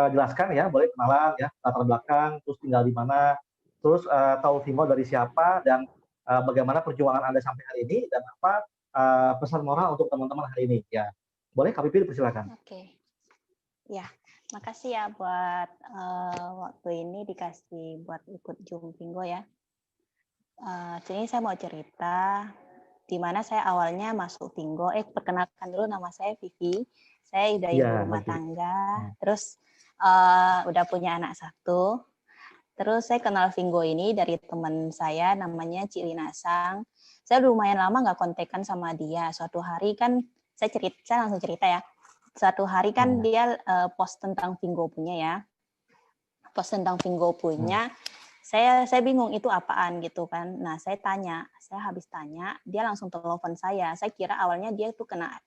jelaskan ya, boleh kenalan ya, latar belakang, terus tinggal di mana, terus tahu Fingo dari siapa, dan bagaimana perjuangan Anda sampai hari ini, dan apa pesan moral untuk teman-teman hari ini ya. Boleh Kak Pipi dipersilakan. Oke. Ya, makasih ya buat waktu ini dikasih buat ikut Zoom Fingo ya. Jadi saya mau cerita di mana saya awalnya masuk Fingo. Perkenalkan dulu, nama saya Vivi. Saya udah ibu rumah tangga, terus udah punya anak 1. Terus saya kenal Fingo ini dari teman saya namanya Cik Lina Sang. Saya lumayan lama nggak kontekan sama dia. Suatu hari kan saya langsung cerita ya. Suatu hari kan dia post tentang Fingo punya ya. Post tentang Fingo punya. Saya bingung itu apaan gitu kan. Nah, saya habis tanya, dia langsung telepon saya. Saya kira awalnya dia tuh kena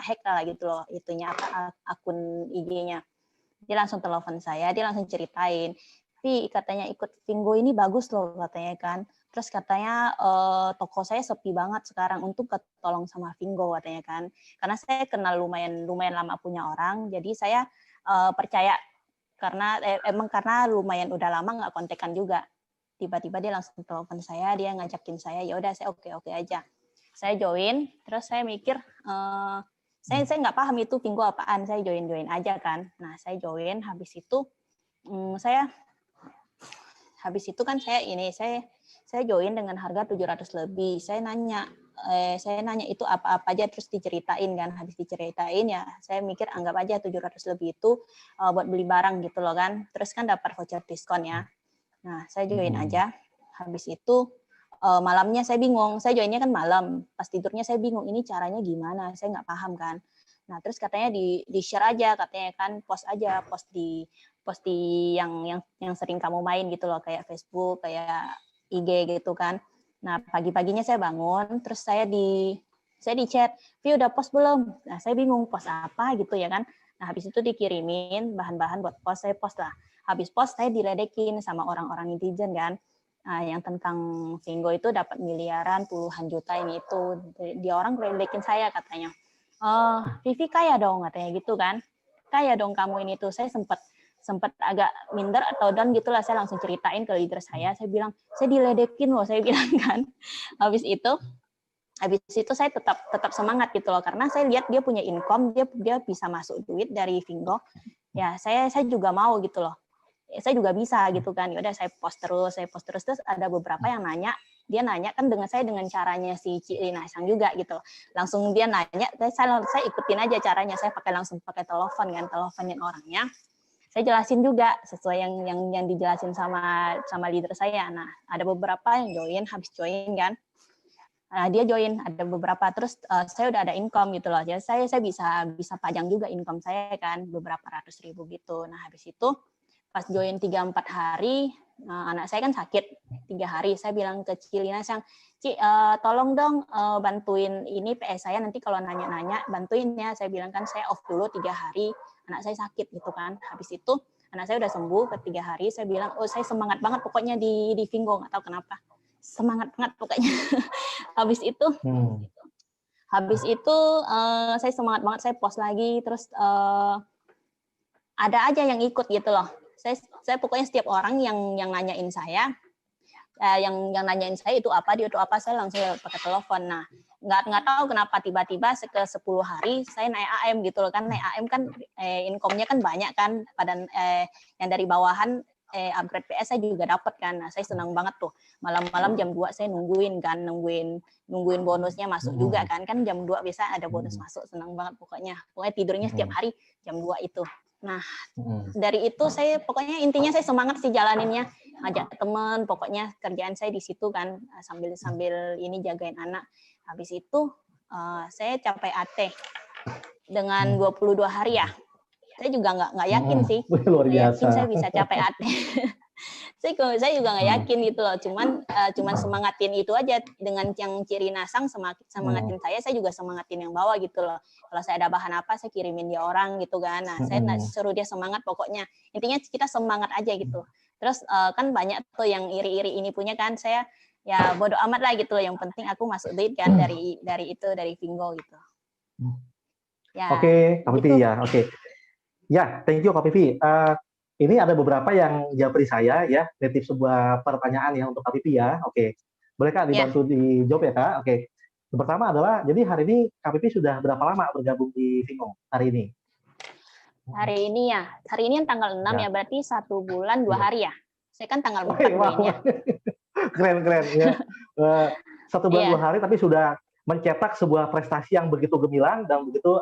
hack lah gitu loh, itunya akun IG-nya. Dia langsung telepon saya, dia langsung ceritain. Tapi katanya ikut Fingo ini bagus loh katanya kan. Terus katanya toko saya sepi banget sekarang, untuk ketolong sama Fingo katanya kan. Karena saya kenal lumayan lama punya orang, jadi saya percaya karena lumayan udah lama nggak kontekan juga. Tiba-tiba dia langsung telepon saya, dia ngajakin saya, ya udah saya oke aja. Saya join, terus saya mikir saya nggak paham itu Fingo apaan, saya join aja kan. Nah, saya join, habis itu kan saya join dengan harga 700 lebih. Saya nanya itu apa aja, terus diceritain kan. Habis diceritain ya saya mikir anggap aja 700 lebih itu buat beli barang gitu loh kan. Terus kan dapat voucher diskon ya. Nah, saya join aja. Habis itu malamnya saya bingung. Saya joinnya kan malam. Pas tidurnya saya bingung ini caranya gimana. Saya nggak paham kan. Nah, terus katanya di share aja, katanya kan post di yang sering kamu main gitu loh, kayak Facebook, kayak IG gitu kan. Nah, pagi-paginya saya bangun, terus saya di chat, "Vi udah post belum?" Nah, saya bingung post apa gitu ya kan. Nah, habis itu dikirimin bahan-bahan buat post, saya post lah. Habis post saya diledekin sama orang-orang netizen kan. Yang tentang Vinggo itu dapat miliaran, puluhan juta ini itu. Dia orang ledekin saya katanya. Vivi kaya dong katanya gitu kan. Kaya dong kamu ini tuh. Saya sempat agak minder atau down gitulah, saya langsung ceritain ke leader saya bilang, saya diledekin loh, saya bilang kan. Habis itu saya tetap semangat gitu loh, karena saya lihat dia punya income, dia bisa masuk duit dari Vinggo. Ya, saya juga mau gitu loh. Saya juga bisa gitu kan. Ya udah saya post terus terus ada beberapa yang nanya, dia nanya kan dengan caranya si Cik Lina Sang juga gitu. Langsung dia nanya, saya ikutin aja caranya, saya langsung pakai teleponin orangnya. Saya jelasin juga sesuai yang dijelasin sama leader saya. Nah, ada beberapa yang join, habis join kan. Nah, dia join, ada beberapa, terus saya udah ada income gitu loh. Jadi saya bisa pajang juga income saya kan, beberapa ratus ribu gitu. Nah, habis itu pas join 3-4 hari, anak saya kan sakit 3 hari. Saya bilang ke Cilina, Ci, tolong dong bantuin ini PS saya, nanti kalau nanya-nanya bantuin ya. Saya bilang kan saya off dulu 3 hari, anak saya sakit gitu kan. Habis itu anak saya udah sembuh ke 3 hari, saya bilang, saya semangat banget pokoknya di Vinggo, nggak tahu kenapa. Semangat banget pokoknya. Habis itu saya semangat banget, saya post lagi, terus ada aja yang ikut gitu loh. Saya pokoknya setiap orang yang nanyain saya, yang nanyain saya itu apa, dia itu apa, saya langsung pakai telepon. Nah, nggak tahu kenapa tiba-tiba ke 10 hari saya naik AM gitu loh kan. Naik AM kan income-nya kan banyak kan, pada yang dari bawahan upgrade PS saya juga dapat kan. Nah, saya senang banget tuh. Malam-malam jam 2 saya nungguin bonusnya masuk juga kan. Kan jam 2 biasa ada bonus masuk, senang banget pokoknya. Pokoknya tidurnya setiap hari jam 2 itu. Nah, dari itu saya pokoknya intinya saya semangat sih jalaninnya, ngajak teman, pokoknya kerjaan saya di situ kan, sambil ini jagain anak. Habis itu saya capai AT dengan 22 hari ya. Saya juga nggak yakin sih, luar biasa. Yakin saya bisa capai AT. Saya juga nggak yakin gitu loh, cuman semangatin itu aja, dengan yang Ciri Nasang semangatin saya juga semangatin yang bawah gitu loh. Kalau saya ada bahan apa saya kirimin dia orang gitu kan. Nah, saya suruh dia semangat pokoknya. Intinya kita semangat aja gitu. Terus kan banyak tuh yang iri-iri ini punya kan, saya ya bodo amat lah gitu loh. Yang penting aku masuk duit kan dari Vinggo gitu. Ya. Oke, Kak Pipi gitu. ya, oke. Ya, thank you Kak Pipi. Ini ada beberapa yang japri saya ya, nitip sebuah pertanyaan ya untuk Kak Pipi ya. Oke, boleh Kak dibantu dijawab ya Kak? Oke. Yang pertama adalah, jadi hari ini Kak Pipi sudah berapa lama bergabung di Vinggo hari ini? Hari ini yang tanggal 6 ya, berarti 1 bulan 2 hari ya. Saya kan tanggal 4 joinnya. Keren ya. 1 bulan 2 hari tapi sudah mencetak sebuah prestasi yang begitu gemilang dan begitu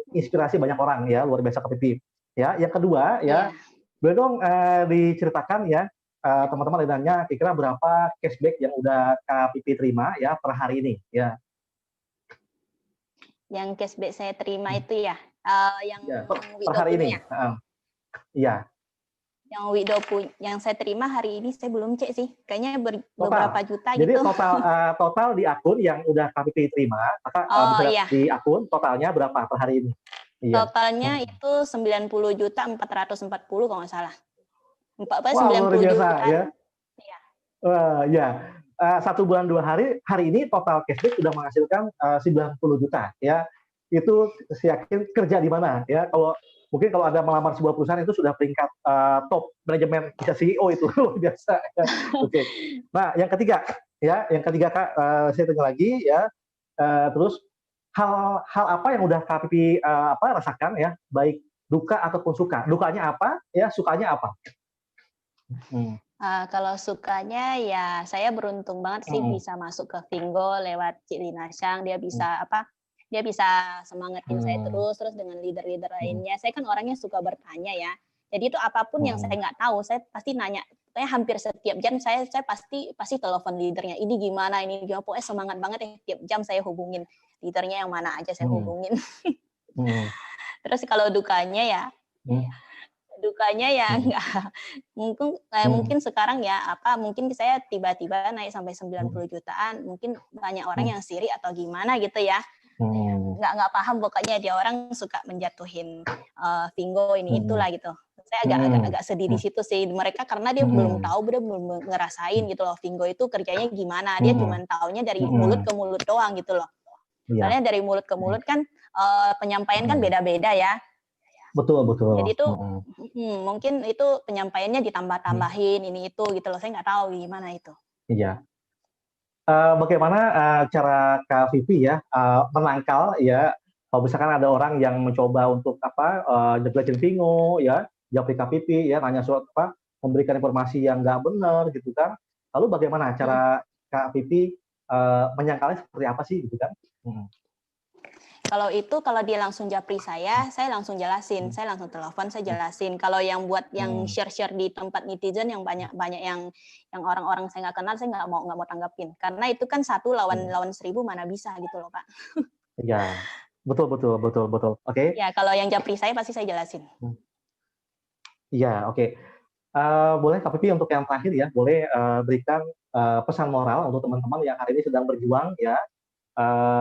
menginspirasi banyak orang ya, luar biasa Kak Pipi. Ya, yang kedua ya. Boleh dong diceritakan ya, teman-teman lainnya kira-kira berapa cashback yang udah Kak Pipi terima ya per hari ini ya. Yang cashback saya terima itu ya, yang per hari ini. Iya. Yang yang saya terima hari ini saya belum cek sih, kayaknya beberapa juta Jadi gitu. Jadi total di akun yang udah Kak Pipi terima, maka bisa di akun totalnya berapa per hari ini? Iya. Totalnya itu 90.440 kalau nggak salah. 90 juta ya. Iya. Ya. 1 bulan 2 hari, hari ini total cashback sudah menghasilkan 90 juta ya. Itu saya yakin kerja di mana ya. Mungkin kalau ada melamar sebuah perusahaan itu sudah peringkat top manajemen, bisa CEO itu luar biasa. Ya. Oke. Nah, yang ketiga Kak, saya tanya lagi ya. Terus hal apa yang udah Kak Pipi rasakan ya, baik duka ataupun suka. Dukanya apa ya, sukanya apa? Kalau sukanya ya saya beruntung banget sih bisa masuk ke Vinggo lewat Cik Lina Sang. Dia bisa semangatin saya terus dengan leader-leader lainnya. Saya kan orangnya suka bertanya ya. Jadi itu apapun yang saya nggak tahu, saya pasti nanya. Pokoknya hampir setiap jam saya pasti telepon leadernya. Ini gimana? Pokoknya semangat banget ya. Tiap jam saya hubungin leadernya, yang mana aja saya hubungin. Terus kalau dukanya ya enggak. Mungkin sekarang ya mungkin saya tiba-tiba naik sampai 90 jutaan. Mungkin banyak orang yang sirik atau gimana gitu ya. nggak paham pokoknya dia orang suka menjatuhin Vingo ini itulah gitu. Saya agak sedih di situ sih mereka karena dia belum tahu, dia belum ngerasain gitu loh Vingo itu kerjanya gimana. Dia cuma taunya dari mulut ke mulut doang gitu loh. Soalnya dari mulut ke mulut kan penyampaian kan beda-beda ya. Betul. Jadi itu mungkin itu penyampaiannya ditambah-tambahin ini itu gitu loh. Saya nggak tahu gimana itu. Iya. Bagaimana cara Kak Vivi ya menangkal ya kalau misalkan ada orang yang mencoba untuk jebletin Vingo ya, japri Kak Vivi ya, nanya soal memberikan informasi yang nggak benar gitu kan. Lalu bagaimana cara Kak Vivi menyangkalnya seperti apa sih gitu kan? Kalau dia langsung japri saya langsung jelasin, saya langsung telepon, saya jelasin. Kalau yang buat yang share di tempat netizen yang banyak yang orang-orang saya nggak kenal, saya nggak mau tanggapin. Karena itu kan 1 lawan 1.000 mana bisa gitu loh Pak. Iya, betul. Oke. Ya kalau yang japri saya pasti saya jelasin. Iya, oke. Boleh Kak Vivi untuk yang terakhir ya, boleh berikan pesan moral untuk teman-teman yang hari ini sedang berjuang ya.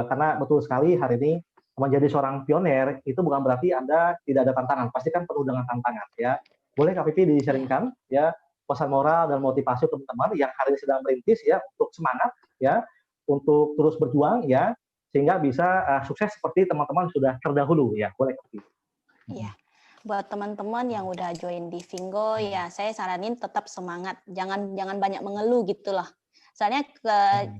Karena betul sekali hari ini menjadi seorang pioner itu bukan berarti Anda tidak ada tantangan, pasti kan penuh dengan tantangan ya. Boleh Kak Vivi di-sharingkan ya pesan moral dan motivasi teman-teman yang hari ini sedang merintis ya untuk semangat ya, untuk terus berjuang ya sehingga bisa sukses seperti teman-teman sudah terdahulu ya. Boleh Kak Vivi. Iya. Buat teman-teman yang udah join di Vingo ya saya saranin tetap semangat, jangan banyak mengeluh gitu loh. Soalnya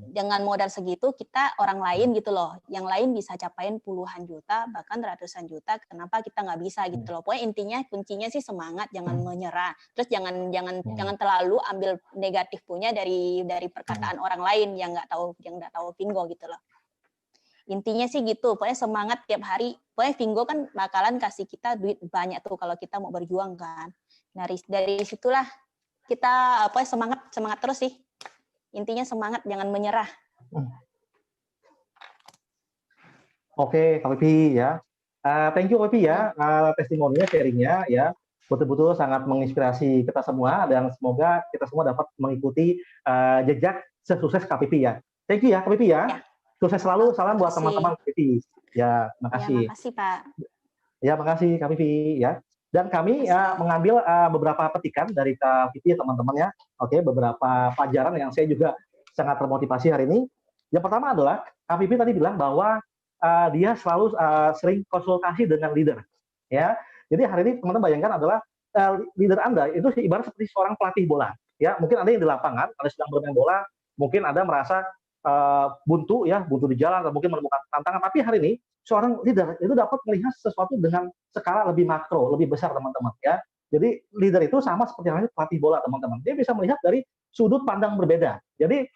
dengan modal segitu kita orang lain gitu loh, yang lain bisa capain puluhan juta bahkan ratusan juta, kenapa kita nggak bisa gitu loh. Pokoknya intinya kuncinya sih semangat, jangan menyerah, terus jangan terlalu ambil negatif punya dari perkataan orang lain yang nggak tahu Vingo gitu loh. Intinya sih gitu, pokoknya semangat tiap hari. Pokoknya Vingo kan bakalan kasih kita duit banyak tuh kalau kita mau berjuang kan. Dari situlah kita semangat terus sih. Intinya semangat, jangan menyerah. Oke, Kak Vivi ya. Thank you Kak Vivi ya, testimoninya, sharingnya ya. Betul-betul sangat menginspirasi kita semua dan semoga kita semua dapat mengikuti jejak sesukses Kak Vivi ya. Thank you ya Kak Vivi ya. Sukses selalu, salam buat teman-teman Kak Vivi. Ya, makasih. Ya, makasih Pak. Ya, makasih Kak Vivi ya. Dan kami mengambil beberapa petikan dari Kak Vivi teman-teman ya. Oke, beberapa pelajaran yang saya juga sangat termotivasi hari ini. Yang pertama adalah Kak Vivi tadi bilang bahwa dia selalu sering konsultasi dengan leader. Ya, jadi hari ini teman-teman bayangkan adalah leader Anda itu ibarat seperti seorang pelatih bola. Ya, mungkin Anda yang di lapangan, Anda sedang bermain bola, mungkin Anda merasa buntu di jalan, atau mungkin menemukan tantangan. Tapi hari ini seorang leader itu dapat melihat sesuatu dengan skala lebih makro, lebih besar teman-teman ya. Jadi leader itu sama seperti halnya pelatih bola teman-teman. Dia bisa melihat dari sudut pandang berbeda. Jadi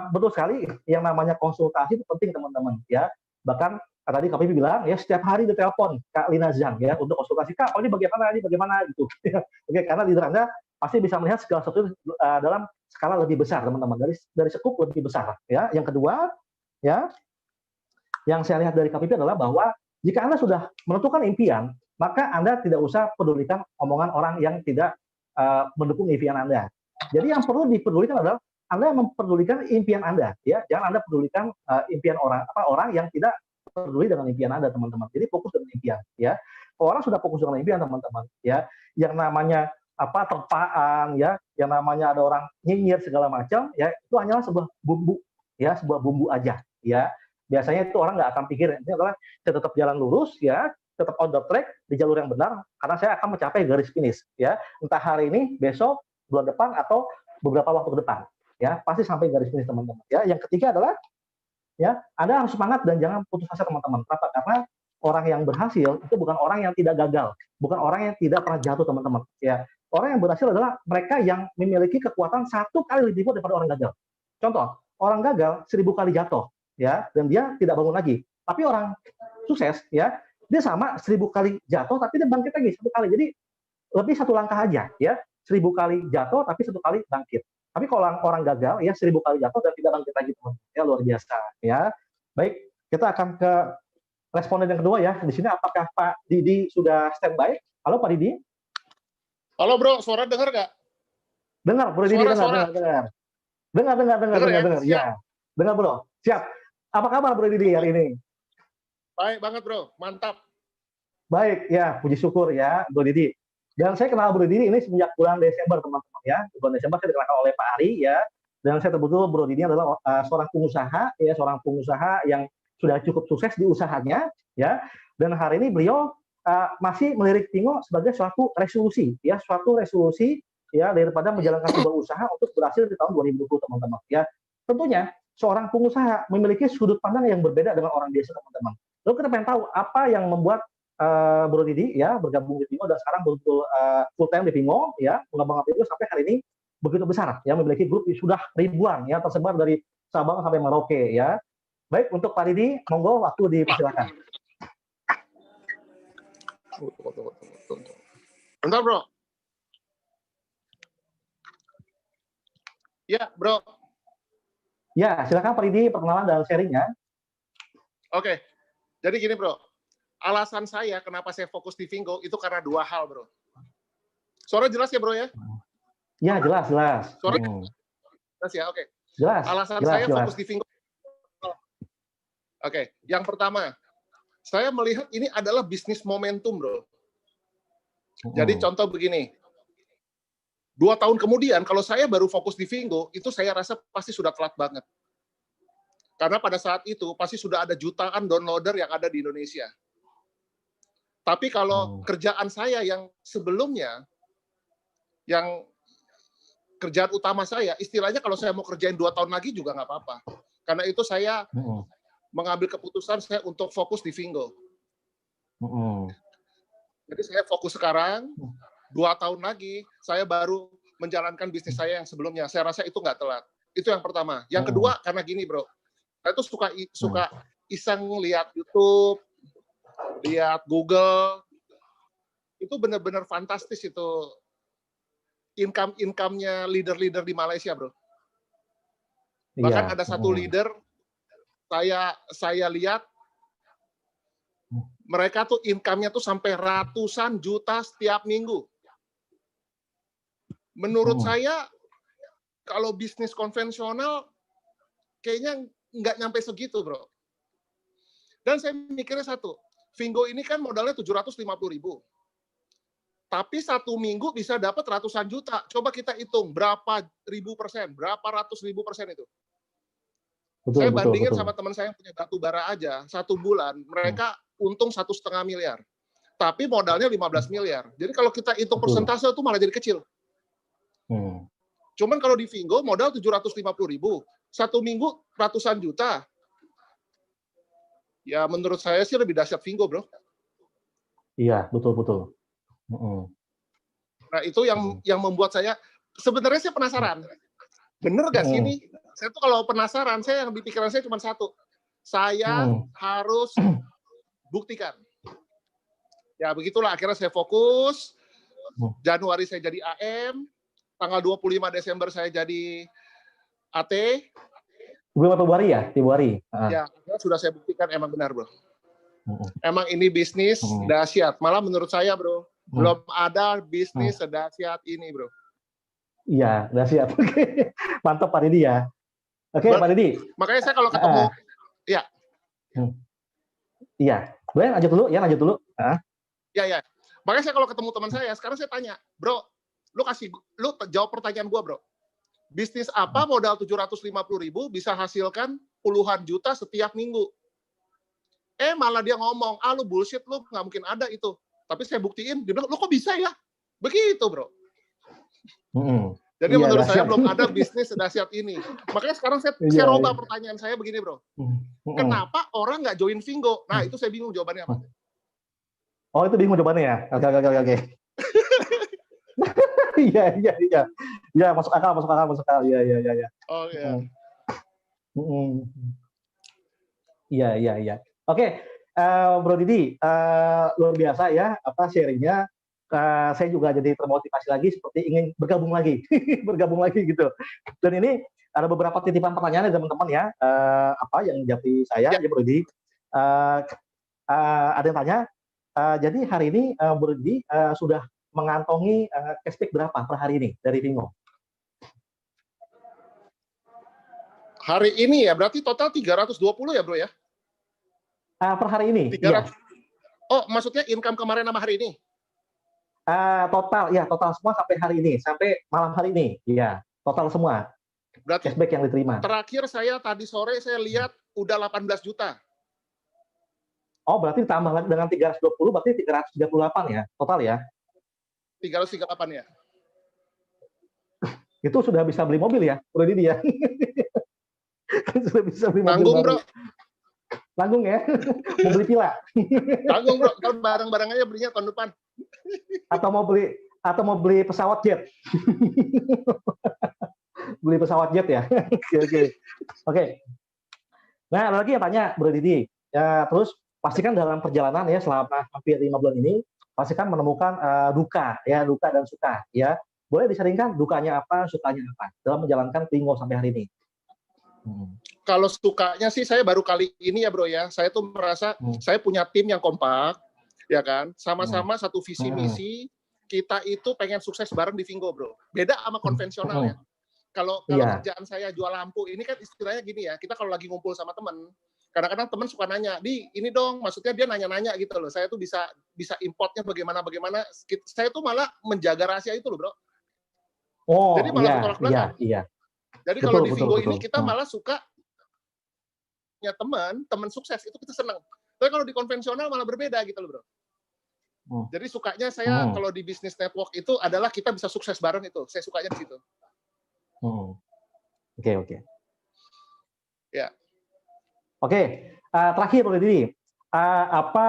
betul sekali yang namanya konsultasi itu penting teman-teman ya. Bahkan tadi Kak Vivi bilang ya setiap hari ditelepon Kak Lina Zhang ya untuk konsultasi. Kak, ini bagaimana gitu. Oke, karena leader Anda pasti bisa melihat segala sesuatu dalam skala lebih besar teman-teman, dari skup lebih besar ya. Yang kedua ya, yang saya lihat dari Kak Vivi adalah bahwa jika Anda sudah menentukan impian, maka Anda tidak usah pedulikan omongan orang yang tidak mendukung impian Anda. Jadi yang perlu dipedulikan adalah Anda mempedulikan impian Anda, ya. Jangan Anda pedulikan impian orang yang tidak peduli dengan impian Anda, teman-teman. Jadi fokus dengan impian, ya. Kalau orang sudah fokus dengan impian, teman-teman, ya. Yang namanya terpaan, ya, yang namanya ada orang nyinyir segala macam, ya, itu hanyalah sebuah bumbu, ya, sebuah bumbu aja, ya. Biasanya itu orang nggak akan pikir, ini adalah saya tetap jalan lurus, ya, tetap on the track di jalur yang benar, karena saya akan mencapai garis finish, ya. Entah hari ini, besok, bulan depan, atau beberapa waktu ke depan, ya, pasti sampai garis finish teman-teman. Ya, yang ketiga adalah, ya, Anda harus semangat dan jangan putus asa teman-teman. Kenapa? Karena orang yang berhasil itu bukan orang yang tidak gagal, bukan orang yang tidak pernah jatuh teman-teman. Ya, orang yang berhasil adalah mereka yang memiliki kekuatan 1 kali lebih kuat daripada orang gagal. Contoh, orang gagal 1000 kali jatuh, ya, dan dia tidak bangun lagi. Tapi orang sukses, ya, dia sama 1000 kali jatuh, tapi dia bangkit lagi 1 kali. Jadi lebih 1 langkah aja, ya, 1000 kali jatuh, tapi 1 kali bangkit. Tapi kalau orang gagal, ya 1000 kali jatuh dan tidak bangkit lagi, teman. Ya, luar biasa, ya. Baik, kita akan ke responden yang kedua, ya. Di sini apakah Pak Didi sudah standby? Halo, Pak Didi. Halo, Bro. Suara dengar nggak? Dengar, Bro Didi, dengar. Dengar. Ya. Dengar, Bro. Siap. Apa kabar, Bro Didi, hari ini? Baik banget bro, mantap. Baik, ya puji syukur ya Bro Didi. Dan saya kenal Bro Didi ini semenjak bulan Desember teman-teman ya. Bulan Desember saya dikenalkan oleh Pak Ari ya. Dan saya betul Bro Didi adalah seorang pengusaha yang sudah cukup sukses di usahanya ya. Dan hari ini beliau masih melirik Pingo sebagai suatu resolusi ya daripada menjalankan sebuah usaha untuk berhasil di tahun 2020 teman-teman ya. Tentunya seorang pengusaha memiliki sudut pandang yang berbeda dengan orang biasa teman-teman. Lalu kita pengen tahu apa yang membuat Bro Didi ya bergabung di Pingo dan sekarang betul full time di Pingo ya, mengembangkan Pingo sampai hari ini begitu besar ya, memiliki grup sudah ribuan ya tersebar dari Sabang sampai Merauke ya. Baik, untuk Pak Didi monggo waktu dipersilakan. Bentar bro. Ya bro. Ya silakan Pak Didi perkenalan dan sharingnya. Oke, jadi gini bro. Alasan saya kenapa saya fokus di Fingo itu karena dua hal, bro. Suara jelas ya, bro ya? Ya, jelas. Suara jelas ya, oke. Jelas. Alasan saya fokus di Fingo. Oke, yang pertama, saya melihat ini adalah bisnis momentum, bro. Jadi contoh begini, 2 tahun kemudian kalau saya baru fokus di Fingo, itu saya rasa pasti sudah telat banget. Karena pada saat itu pasti sudah ada jutaan downloader yang ada di Indonesia. Tapi kalau kerjaan saya yang sebelumnya, yang kerjaan utama saya, istilahnya kalau saya mau kerjain 2 tahun lagi juga nggak apa-apa. Karena itu saya mengambil keputusan saya untuk fokus di Fingo. Jadi saya fokus sekarang, 2 tahun lagi, saya baru menjalankan bisnis saya yang sebelumnya. Saya rasa itu nggak telat. Itu yang pertama. Yang kedua, karena gini bro, saya tuh suka iseng lihat YouTube, lihat Google, itu benar-benar fantastis itu income-nya leader-leader di Malaysia, bro. Bahkan ada satu leader, saya lihat, mereka tuh income-nya tuh sampai ratusan juta setiap minggu. Menurut saya, kalau bisnis konvensional, kayaknya nggak nyampe segitu, bro. Dan saya mikirnya satu, Fingo ini kan modalnya 750.000. Tapi 1 minggu bisa dapat ratusan juta. Coba kita hitung berapa ribu persen, berapa ratus ribu persen itu. Saya bandingin sama teman saya yang punya batu bara aja, 1 bulan mereka untung 1,5 miliar. Tapi modalnya 15 miliar. Jadi kalau kita hitung persentase itu malah jadi kecil. Cuman kalau di Fingo modal 750.000, 1 minggu ratusan juta. Ya menurut saya sih lebih dahsyat Fingo, bro. Iya, betul. Nah itu yang membuat saya, sebenarnya saya penasaran. Bener gak sih ini? Saya tuh kalau penasaran, saya yang di pikiran saya cuma satu. Saya harus buktikan. Ya begitulah, akhirnya saya fokus. Januari saya jadi AM. Tanggal 25 Desember saya jadi AT. Februari ya? Februari. Ya, sudah saya buktikan emang benar, bro. Emang ini bisnis dahsyat. Malah menurut saya, bro, belum ada bisnis sedahsyat ini, bro. Iya, dahsyat. Oke. Mantap Pak Didi ya. Oke, Pak Didi. Makanya saya kalau ketemu, ya. Iya. Boleh lanjut dulu, Ya. Makanya saya kalau ketemu teman saya, sekarang saya tanya, bro, lu jawab pertanyaan gua, bro. Bisnis apa modal 750.000 bisa hasilkan puluhan juta setiap minggu? Malah dia ngomong, lu bullshit, lu nggak mungkin ada itu. Tapi saya buktiin, dia bilang, lu kok bisa ya? Begitu, bro. Jadi menurut saya belum ada bisnis sedahsyat ini. Makanya sekarang saya rubah pertanyaan saya begini, bro. Kenapa orang nggak join Fingo? Nah, itu saya bingung jawabannya apa. Oh, itu bingung jawabannya ya? Oke. Iya. Ya, masuk akal. Iya. Oh, iya. Iya. Oke, Bro Didi, luar biasa ya sharingnya. Saya juga jadi termotivasi lagi seperti ingin bergabung lagi gitu. Dan ini ada beberapa titipan pertanyaan dari teman-teman ya, yang menjawab saya ya Bro Didi. Ada yang tanya, jadi hari ini Bro Didi sudah mengantongi cashback berapa per hari ini dari Fingo? Hari ini ya, berarti total 320 ya, bro ya? Per hari ini. 300. Iya. Oh, maksudnya income kemarin sama hari ini? Total semua sampai hari ini, sampai malam hari ini. Iya, total semua. Berarti cashback yang diterima. Terakhir saya tadi sore saya lihat udah 18 juta. Oh, berarti ditambah lagi dengan 320, berarti 338 ya, total ya? 338 ya. Itu sudah bisa beli mobil ya, udah Didi ya? Sudah bisa beli mobil Nanggung, baru. Bro. Nanggung ya? Mau beli pila? Nanggung, Bro. Kalau barang-barang aja belinya tahun depan. Atau mau beli pesawat jet? Beli pesawat jet ya? Oke. Nah, ada lagi yang tanya, Bro Didi. Ya, terus pastikan dalam perjalanan ya selama hampir 5 bulan ini, pastikan menemukan duka dan suka ya. Boleh disaringkan dukanya apa, sukanya apa dalam menjalankan Pingo sampai hari ini. Kalau sukanya sih saya baru kali ini ya Bro ya. Saya tuh merasa saya punya tim yang kompak, ya kan. Sama-sama satu visi misi. Kita itu pengen sukses bareng di Pingo Bro. Beda sama konvensional ya. Kalau kerjaan saya jual lampu, ini kan istilahnya gini ya. Kita kalau lagi ngumpul sama teman, kadang-kadang teman suka nanya, di ini dong, maksudnya dia nanya-nanya gitu loh. Saya tuh bisa importnya bagaimana. Saya tuh malah menjaga rahasia itu loh Bro. Oh, jadi malah bertolak belakang. Iya. Jadi kalau di Pingo ini kita malah suka punya teman sukses itu kita senang. Tapi kalau di konvensional malah berbeda gitu loh Bro. Jadi sukanya saya kalau di bisnis network itu adalah kita bisa sukses bareng itu. Saya sukanya di situ. Oke. Ya. Oke. Terakhir Bro Didi, apa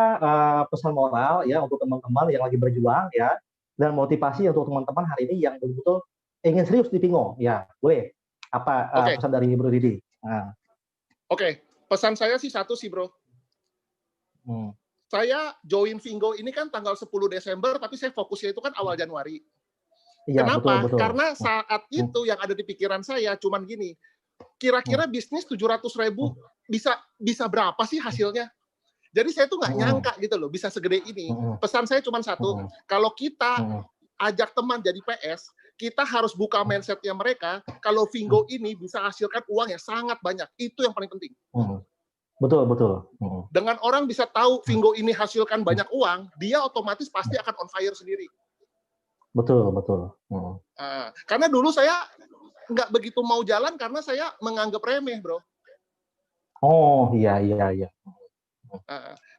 pesan moral ya untuk teman-teman yang lagi berjuang ya, dan motivasi untuk teman-teman hari ini yang betul-betul ingin serius di Pingo ya, boleh apa pesan dari Bro Didi? Oke, pesan saya sih satu sih Bro. Saya join Pingo ini kan tanggal 10 Desember, tapi saya fokusnya itu kan awal Januari. Ya, kenapa? Betul. Karena saat itu yang ada di pikiran saya cuman gini, kira-kira bisnis 700.000 bisa berapa sih hasilnya? Jadi saya tuh nggak nyangka gitu loh, bisa segede ini. Pesan saya cuma satu, kalau kita ajak teman jadi PS, kita harus buka mindset-nya mereka, kalau Pingo ini bisa hasilkan uang yang sangat banyak. Itu yang paling penting. Betul. Dengan orang bisa tahu Pingo ini hasilkan banyak uang, dia otomatis pasti akan on fire sendiri. Betul. Karena dulu saya nggak begitu mau jalan karena saya menganggap remeh, Bro. Oh, iya.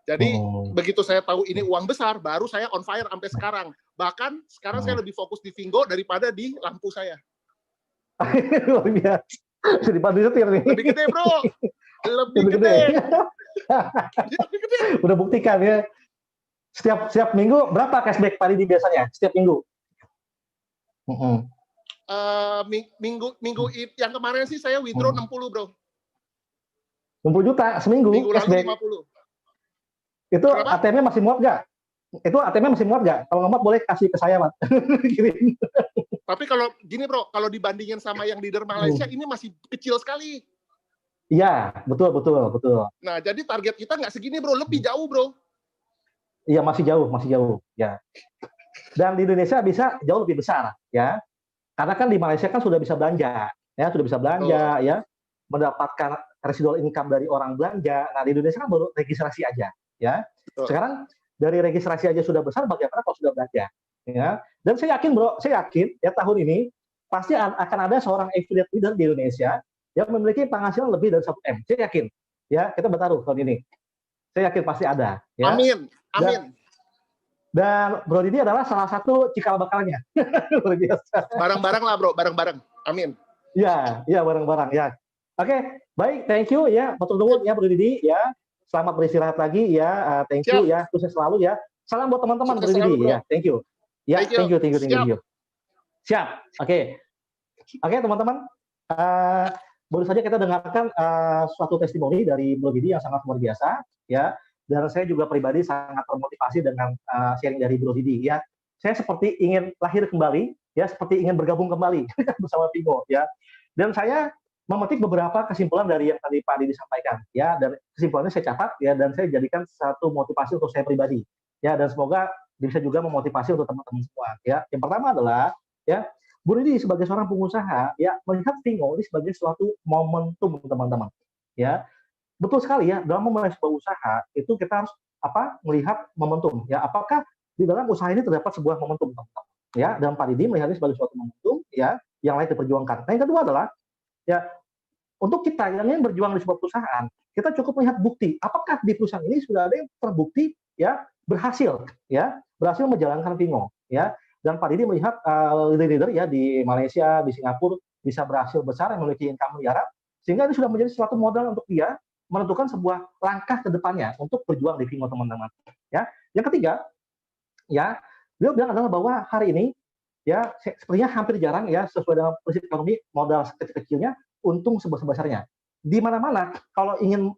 Jadi begitu saya tahu ini uang besar, baru saya on fire sampai sekarang. Bahkan sekarang saya lebih fokus di Pingo daripada di lampu saya. Luar biasa. Jadi pandu setir nih. Lebih gede Bro. Lebih gede. Udah buktikan ya. Setiap minggu berapa cashback Pak Didi biasanya? Setiap minggu? Minggu yang kemarin sih saya withdraw 60 Bro. 60 juta seminggu. Minggu lalu 50. Itu ATM-nya masih muat nggak? Itu ATM-nya masih muat nggak? Kalau nggak muat boleh kasih ke saya, Mas. Tapi kalau gini Bro, kalau dibandingin sama yang leader Malaysia ini masih kecil sekali. Iya, betul. Nah, jadi target kita nggak segini Bro, lebih jauh Bro. Iya, masih jauh, ya. Dan di Indonesia bisa jauh lebih besar, ya. Karena kan di Malaysia kan sudah bisa belanja, ya, mendapatkan residual income dari orang belanja. Nah, di Indonesia kan baru registrasi aja, ya. Sekarang dari registrasi aja sudah besar, bagaimana kalau sudah belanja, ya. Dan saya yakin Bro, ya tahun ini pasti akan ada seorang affiliate leader di Indonesia yang memiliki penghasilan lebih dari 1 M. Saya yakin, ya, kita bertaruh tahun ini. Saya yakin pasti ada. Ya. Amin. Dan Bro Didi adalah salah satu cikal bakalnya. Luar biasa. Bareng-bareng lah Bro, bareng-bareng. Amin. Ya, bareng-bareng ya. Oke, baik, thank you ya, betul ya Bro Didi ya. Selamat beristirahat lagi ya, thank you ya, sukses selalu ya. Salam buat teman-teman Bro Didi ya, thank you. Ya, thank you. Siap. Oke, teman-teman. Baru saja kita dengarkan suatu testimoni dari Bro Didi yang sangat luar biasa ya. Dan saya juga pribadi sangat termotivasi dengan sharing dari Bro Didi ya. Saya seperti ingin lahir kembali ya, seperti ingin bergabung kembali bersama Pingo ya. Dan saya memetik beberapa kesimpulan dari yang tadi Pak Didi sampaikan ya, dan kesimpulannya saya catat ya, dan saya jadikan satu motivasi untuk saya pribadi ya, dan semoga bisa juga memotivasi untuk teman-teman semua ya. Yang pertama adalah ya, Bro Didi sebagai seorang pengusaha ya melihat Pingo ini sebagai suatu momentum teman-teman ya. betul sekali ya, dalam memulai sebuah usaha itu kita harus melihat momentum ya, apakah di dalam usaha ini terdapat sebuah momentum, teman-teman. Ya, dan Pak Didi melihatnya sebagai suatu momentum ya, yang layak diperjuangkan. Nah, yang kedua adalah ya, untuk kita yang ingin berjuang di sebuah perusahaan, kita cukup melihat bukti. Apakah di perusahaan ini sudah ada yang terbukti ya berhasil menjalankan Vingo ya. Dan Pak Didi melihat leader-leader ya di Malaysia, di Singapura bisa berhasil besar yang memiliki income miliaran, sehingga ini sudah menjadi suatu modal untuk dia menentukan sebuah langkah ke depannya untuk berjuang di Vingo, teman-teman. Ya, yang ketiga ya, beliau bilang adalah bahwa hari ini ya sepertinya hampir jarang ya sesuai dengan prinsip ekonomi modal kecil-kecilnya untung sebesar-besarnya. Di mana-mana kalau ingin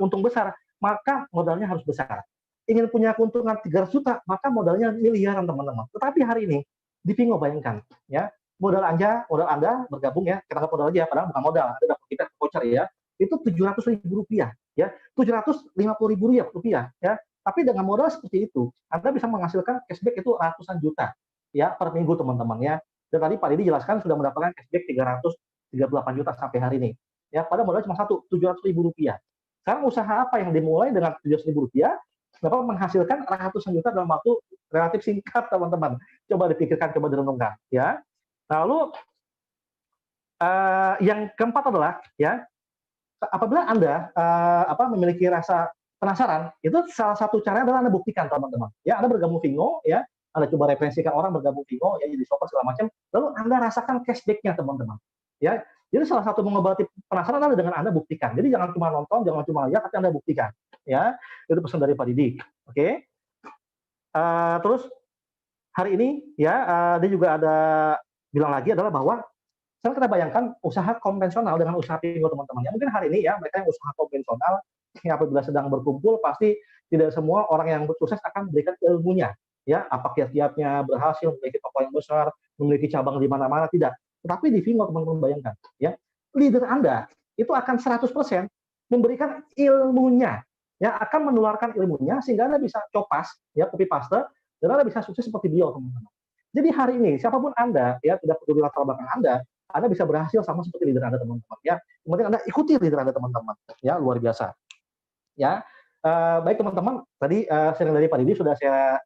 untung besar, maka modalnya harus besar. Ingin punya keuntungan 300 juta, maka modalnya miliaran, teman-teman. Tetapi hari ini di Vingo, bayangkan ya, modal Anda bergabung ya, kita anggap modal aja, padahal bukan modal, Anda dapat kita voucher ya, itu Rp700.000 ya, Rp750.000 ya. Tapi dengan modal seperti itu, Anda bisa menghasilkan cashback itu ratusan juta ya per minggu, teman-teman ya. Dan tadi Pak Didi jelaskan sudah mendapatkan cashback 338 juta sampai hari ini. Ya, pada modal cuma satu, Rp700.000. Sekarang usaha apa yang dimulai dengan Rp700.000 dapat menghasilkan ratusan juta dalam waktu relatif singkat, teman-teman. Coba dipikirkan, coba direnungkan ya. Lalu yang keempat adalah ya, apabila Anda memiliki rasa penasaran, itu salah satu caranya adalah Anda buktikan, teman-teman. Ya, Anda bergabung Vingo ya, Anda coba referensikan orang bergabung Vingo ya, jadi shopper segala macam, lalu Anda rasakan cashback-nya, teman-teman. Ya, jadi salah satu mengobati penasaran adalah dengan Anda buktikan. Jadi jangan cuma nonton, jangan cuma lihat, tapi Anda buktikan. Ya, itu pesan dari Pak Didi. Oke. Terus hari ini ya, dia juga ada bilang lagi adalah bahwa sekarang kita bayangkan usaha konvensional dengan usaha Vingo, teman-teman. Ya, mungkin hari ini ya mereka yang usaha konvensional yang apabila sedang berkumpul pasti tidak semua orang yang sukses akan memberikan ilmunya. Ya, apa kiat-kiatnya berhasil memiliki toko yang besar, memiliki cabang di mana-mana, tidak. Tetapi di Vingo, teman-teman bayangkan, ya, leader Anda itu akan 100% memberikan ilmunya, ya, akan menularkan ilmunya sehingga Anda bisa copas, ya, copy paste, dan Anda bisa sukses seperti beliau, teman-teman. Jadi hari ini siapapun Anda, ya, tidak peduli latar belakang Anda bisa berhasil sama seperti leader Anda, teman-teman. Ya, kemudian Anda ikuti leader Anda, teman-teman. Ya, luar biasa. Ya, baik teman-teman, tadi sharing dari Pak Didi sudah saya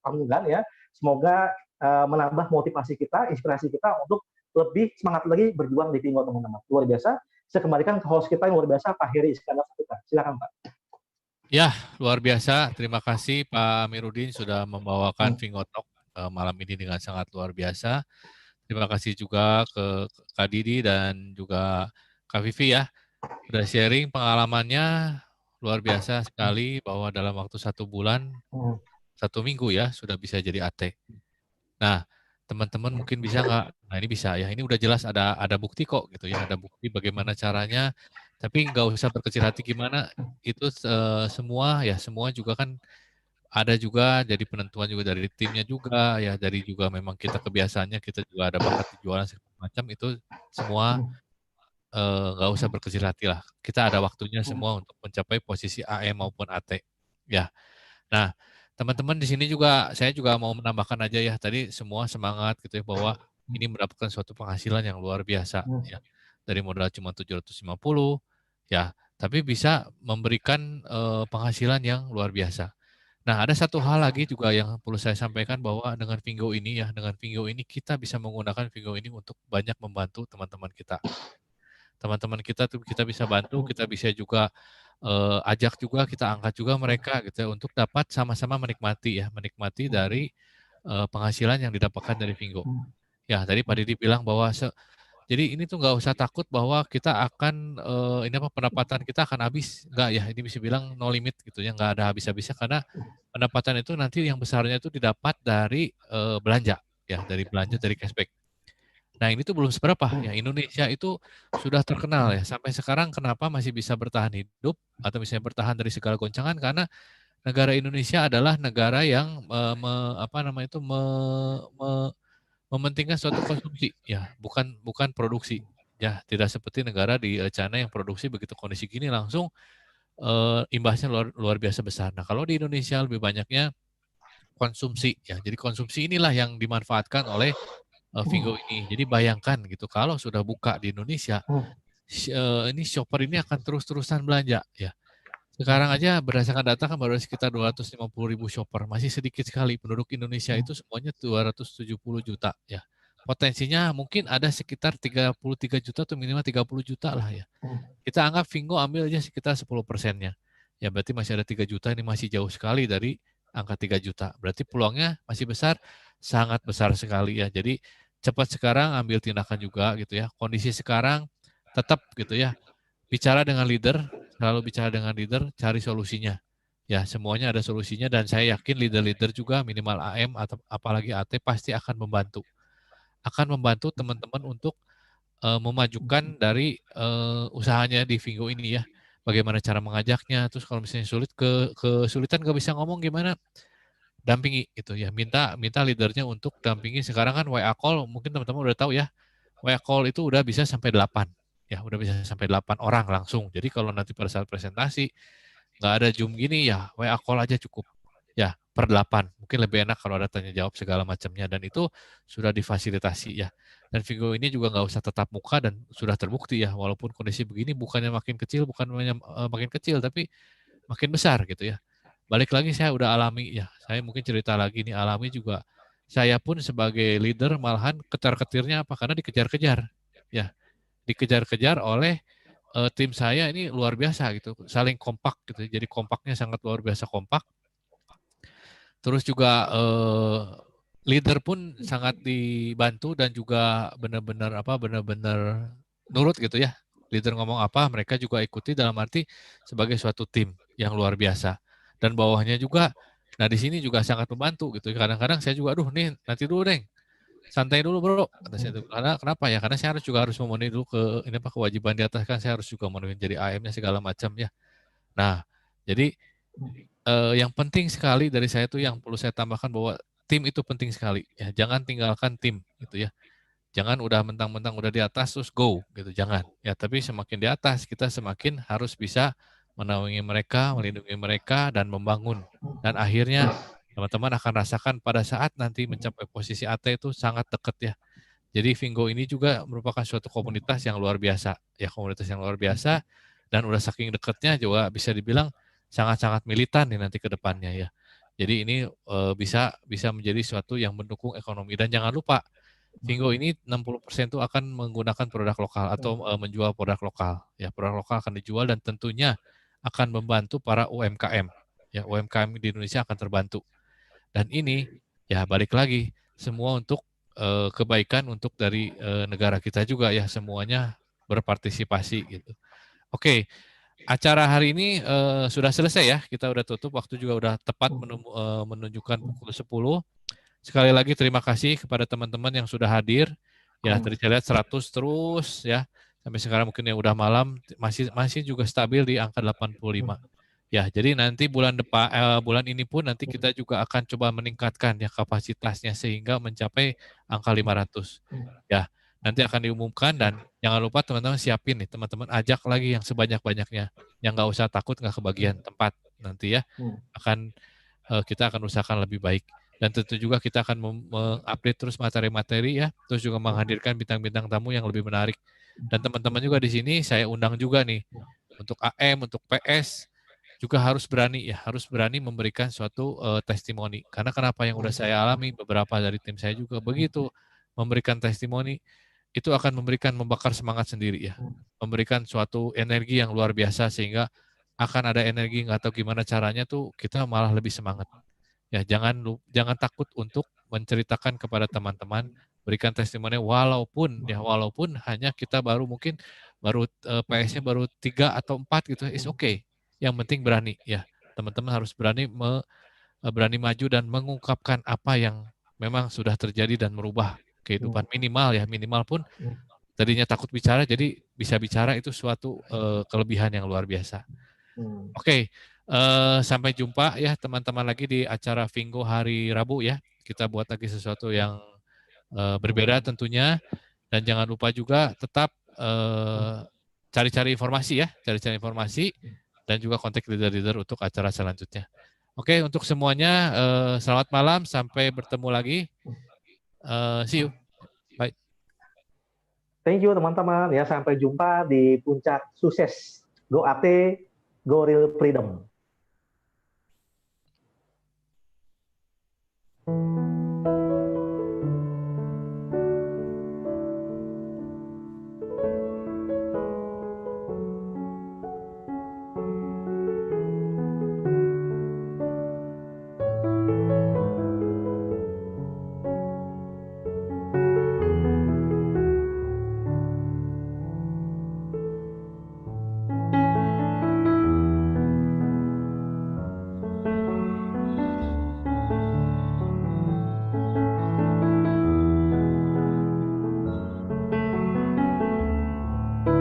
panggungkan ya. Semoga menambah motivasi kita, inspirasi kita untuk lebih semangat lagi berjuang di Vingo, teman-teman. Luar biasa. Saya kembalikan ke host kita yang luar biasa, Pak Heri Iskandar Saputra. Silakan, Pak. Ya, luar biasa. Terima kasih Pak Amiruddin sudah membawakan Vingo Talk malam ini dengan sangat luar biasa. Terima kasih juga ke Kak Didi dan juga Kak Vivi ya. Sudah sharing pengalamannya luar biasa sekali bahwa dalam waktu 1 bulan, 1 minggu ya, sudah bisa jadi AT. Nah, teman-teman mungkin bisa nggak? Nah, ini bisa ya. Ini udah jelas ada bukti kok gitu ya. Ada bukti bagaimana caranya. Tapi nggak usah berkecil hati gimana. Itu semua juga kan ada juga jadi penentuan juga dari timnya juga ya, dari juga memang kita kebiasaannya kita juga ada bakat di jualan segala macam, itu semua nggak usah berkecil hati lah. Kita ada waktunya semua untuk mencapai posisi AM maupun AT ya. Nah, teman-teman di sini juga saya juga mau menambahkan aja ya, tadi semua semangat gitu ya bahwa ini mendapatkan suatu penghasilan yang luar biasa ya. Dari modal cuma 750 ya, tapi bisa memberikan penghasilan yang luar biasa. Nah, ada satu hal lagi juga yang perlu saya sampaikan bahwa dengan Vingo ini ya, dengan Vingo ini kita bisa menggunakan Vingo ini untuk banyak membantu teman-teman kita. Teman-teman kita tuh kita bisa bantu, kita bisa juga ajak juga, kita angkat juga mereka gitu ya, untuk dapat sama-sama menikmati dari penghasilan yang didapatkan dari Vingo. Ya, tadi Pak Didi bilang bahwa jadi ini tuh nggak usah takut bahwa kita akan pendapatan kita akan habis, nggak ya, ini bisa bilang no limit gitu ya, nggak ada habis-habisnya karena pendapatan itu nanti yang besarnya itu didapat dari belanja ya, dari cashback. Nah, ini tuh belum seberapa ya, Indonesia itu sudah terkenal ya sampai sekarang kenapa masih bisa bertahan hidup atau misalnya bertahan dari segala goncangan, karena negara Indonesia adalah negara yang mementingkan suatu konsumsi ya, bukan produksi ya, tidak seperti negara di China yang produksi begitu kondisi gini langsung imbasnya luar biasa besar. Nah, kalau di Indonesia lebih banyaknya konsumsi ya, jadi konsumsi inilah yang dimanfaatkan oleh Vingo ini. Jadi bayangkan gitu kalau sudah buka di Indonesia, ini shopper ini akan terus-terusan belanja ya. Sekarang aja berdasarkan data kan baru sekitar 250.000 shopper, masih sedikit sekali. Penduduk Indonesia itu semuanya 270 juta ya. Potensinya mungkin ada sekitar 33 juta atau minimal 30 juta lah ya. Kita anggap Vingo ambil aja sekitar 10%-nya. Ya berarti masih ada 3 juta, ini masih jauh sekali dari angka 3 juta. Berarti peluangnya masih besar, sangat besar sekali ya. Jadi cepat sekarang ambil tindakan juga gitu ya. Kondisi sekarang tetap gitu ya. Bicara dengan leader, selalu bicara dengan leader, cari solusinya. Ya, semuanya ada solusinya dan saya yakin leader-leader juga minimal AM atau apalagi AT pasti akan membantu. Akan membantu teman-teman untuk memajukan dari usahanya di Vingo ini ya. Bagaimana cara mengajaknya, terus kalau misalnya sulit kesulitan nggak bisa ngomong gimana, dampingi gitu ya. Minta leadernya untuk dampingi. Sekarang kan WA call mungkin teman-teman udah tahu ya. WA call itu udah bisa sampai 8. Ya, udah bisa sampai 8 orang langsung. Jadi kalau nanti pada saat presentasi nggak ada Zoom gini ya, WA call aja cukup. Ya, per 8. Mungkin lebih enak kalau ada tanya jawab segala macamnya dan itu sudah difasilitasi ya. Dan Vingo ini juga nggak usah tetap muka dan sudah terbukti ya, walaupun kondisi begini bukannya makin kecil, makin kecil tapi makin besar gitu ya. Balik lagi saya udah alami ya. Saya mungkin cerita lagi nih, alami juga. Saya pun sebagai leader malahan ketar-ketirnya apa? Karena dikejar-kejar. Ya, dikejar-kejar oleh tim saya ini luar biasa gitu, saling kompak gitu. Jadi kompaknya sangat luar biasa kompak. Terus juga leader pun sangat dibantu dan juga benar-benar nurut gitu ya. Leader ngomong apa, mereka juga ikuti dalam arti sebagai suatu tim yang luar biasa. Dan bawahnya juga, nah di sini juga sangat membantu gitu. Kadang-kadang saya juga, aduh nih nanti dulu deh, santai dulu bro, kata saya itu. Karena kenapa ya? Karena saya harus memenuhi dulu kewajiban di atas kan, saya harus juga memenuhi jadi AM-nya segala macam ya. Nah, jadi yang penting sekali dari saya itu yang perlu saya tambahkan bahwa tim itu penting sekali ya. Jangan tinggalkan tim gitu ya. Jangan udah mentang-mentang udah di atas terus go gitu, jangan. Ya, tapi semakin di atas kita semakin harus bisa menaungi mereka, melindungi mereka dan membangun. Dan akhirnya teman-teman akan rasakan pada saat nanti mencapai posisi AT itu sangat dekat ya. Jadi Vingo ini juga merupakan suatu komunitas yang luar biasa. Ya, komunitas yang luar biasa dan udah saking dekatnya juga bisa dibilang sangat-sangat militan nih nanti ke depannya ya. Jadi ini bisa menjadi suatu yang mendukung ekonomi. Dan jangan lupa, Vingo ini 60% itu akan menggunakan produk lokal atau menjual produk lokal. Ya, produk lokal akan dijual dan tentunya akan membantu para UMKM. Ya, UMKM di Indonesia akan terbantu. Dan ini ya balik lagi semua untuk kebaikan untuk dari negara kita juga ya, semuanya berpartisipasi gitu. Oke, acara hari ini sudah selesai ya, kita udah tutup, waktu juga udah tepat menunjukkan pukul 10. Sekali lagi terima kasih kepada teman-teman yang sudah hadir. Ya, tadi saya lihat 100 terus ya. Sampai sekarang mungkin yang udah malam masih juga stabil di angka 85. Ya, jadi nanti bulan ini pun nanti kita juga akan coba meningkatkan ya kapasitasnya sehingga mencapai angka 500. Ya, nanti akan diumumkan dan jangan lupa teman-teman siapin nih, teman-teman ajak lagi yang sebanyak-banyaknya. Yang nggak usah takut nggak kebagian tempat nanti ya. Kita akan usahakan lebih baik. Dan tentu juga kita akan mengupdate terus materi-materi ya, terus juga menghadirkan bintang-bintang tamu yang lebih menarik. Dan teman-teman juga di sini saya undang juga nih untuk AM, untuk PS juga harus berani memberikan suatu testimoni. Karena kenapa yang udah saya alami, beberapa dari tim saya juga begitu memberikan testimoni, itu akan membakar semangat sendiri ya, memberikan suatu energi yang luar biasa sehingga akan ada energi nggak tahu gimana caranya tuh kita malah lebih semangat. Ya, jangan takut untuk menceritakan kepada teman-teman, berikan testimoni walaupun hanya kita mungkin baru PS-nya baru 3 atau 4 gitu, is okay. Yang penting berani ya. Teman-teman harus berani maju dan mengungkapkan apa yang memang sudah terjadi dan merubah kehidupan minimal pun tadinya takut bicara jadi bisa bicara, itu suatu kelebihan yang luar biasa. Oke. Sampai jumpa ya teman-teman lagi di acara Vingo hari Rabu ya. Kita buat lagi sesuatu yang berbeda tentunya. Dan jangan lupa juga tetap cari-cari informasi ya. Cari-cari informasi dan juga kontak leader-leader untuk acara selanjutnya. Oke, untuk semuanya selamat malam. Sampai bertemu lagi. See you. Bye. Thank you teman-teman ya, sampai jumpa di puncak sukses. Go AT, go real freedom.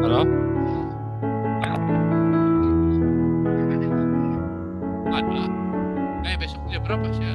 Halo? Ada. Besok jam berapa sih?